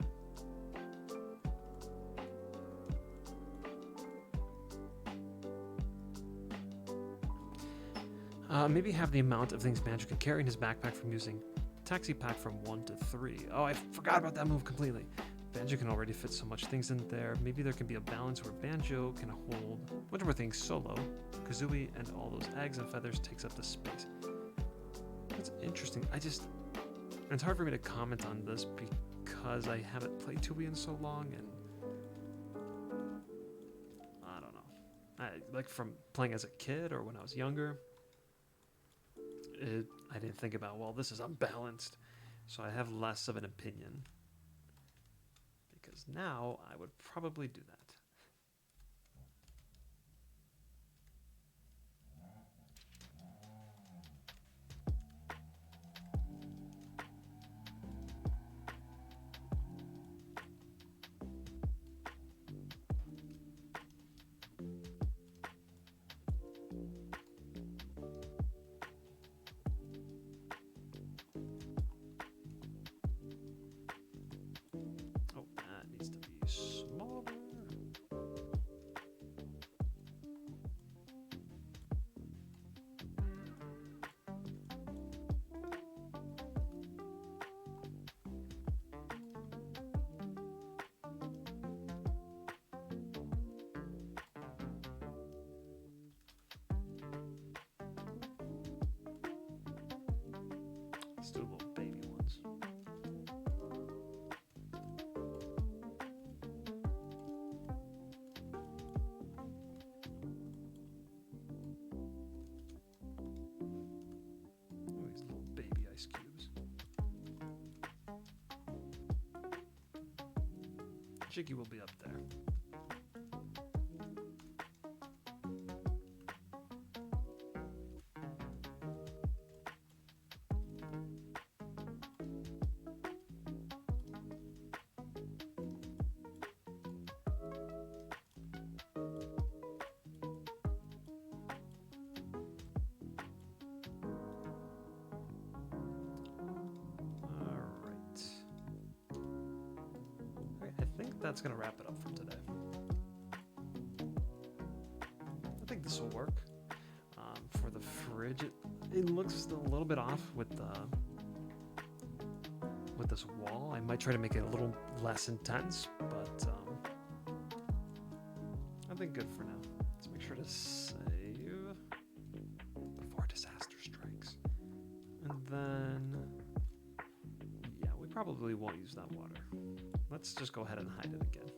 Maybe have the amount of things Banjo can carry in his backpack from using Taxi Pack from 1 to 3. Oh, I forgot about that move completely. Banjo can already fit so much things in there. Maybe there can be a balance where Banjo can hold much more things solo. Kazooie and all those eggs and feathers takes up the space. That's interesting. It's hard for me to comment on this because I haven't played 2Wii in so long, and I don't know. Like from playing as a kid or when I was younger, I didn't think about, well, this is unbalanced, so I have less of an opinion. Because now I would probably do that. Oh, that needs to be smaller. Jiggy will be up there. That's gonna wrap it up for today. I think this will work. For the fridge, it looks a little bit off with this wall. I might try to make it a little less intense, but I think good for now. Let's make sure to save before disaster strikes, and then yeah, we probably won't use that water. Let's just go ahead and hide it again.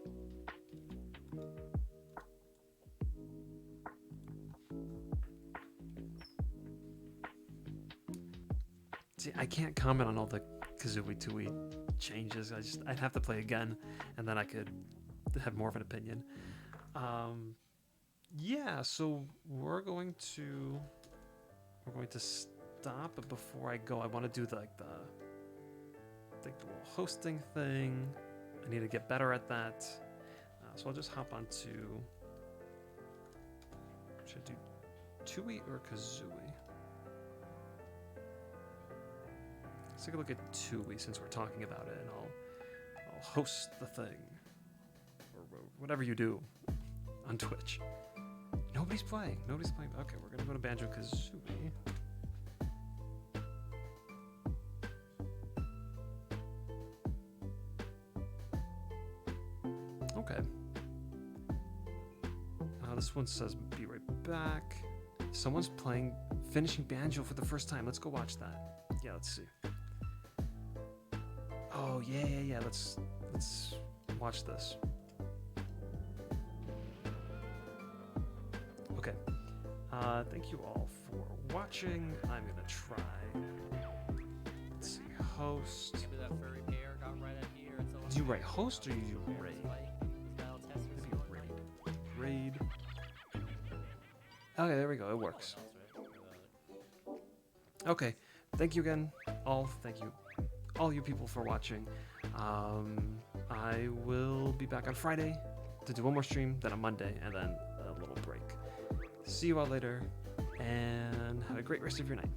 See, I can't comment on all the Kazooie changes. I'd have to play again, and then I could have more of an opinion. Yeah, so we're going to stop, but before I go, I want to do the little hosting thing. I need to get better at that. So I'll just hop onto. Should I do Tui or Kazooie? Let's take a look at Tui since we're talking about it, and I'll host the thing, or whatever you do on Twitch. Nobody's playing. Okay, we're gonna go to Banjo-Kazooie. Okay. This one says be right back. Someone's finishing Banjo for the first time. Let's go watch that. Yeah, let's see. Oh, yeah. Let's watch this. Okay. Thank you all for watching. I'm gonna try. Let's see, host. Maybe that furry pair got right at here. Do you write host or you do raid? Raid. Okay, there we go. It works. Okay. Thank you again, all. Thank you, all you people, for watching. I will be back on Friday to do one more stream, then on Monday, and then a little break. See you all later, and have a great rest of your night.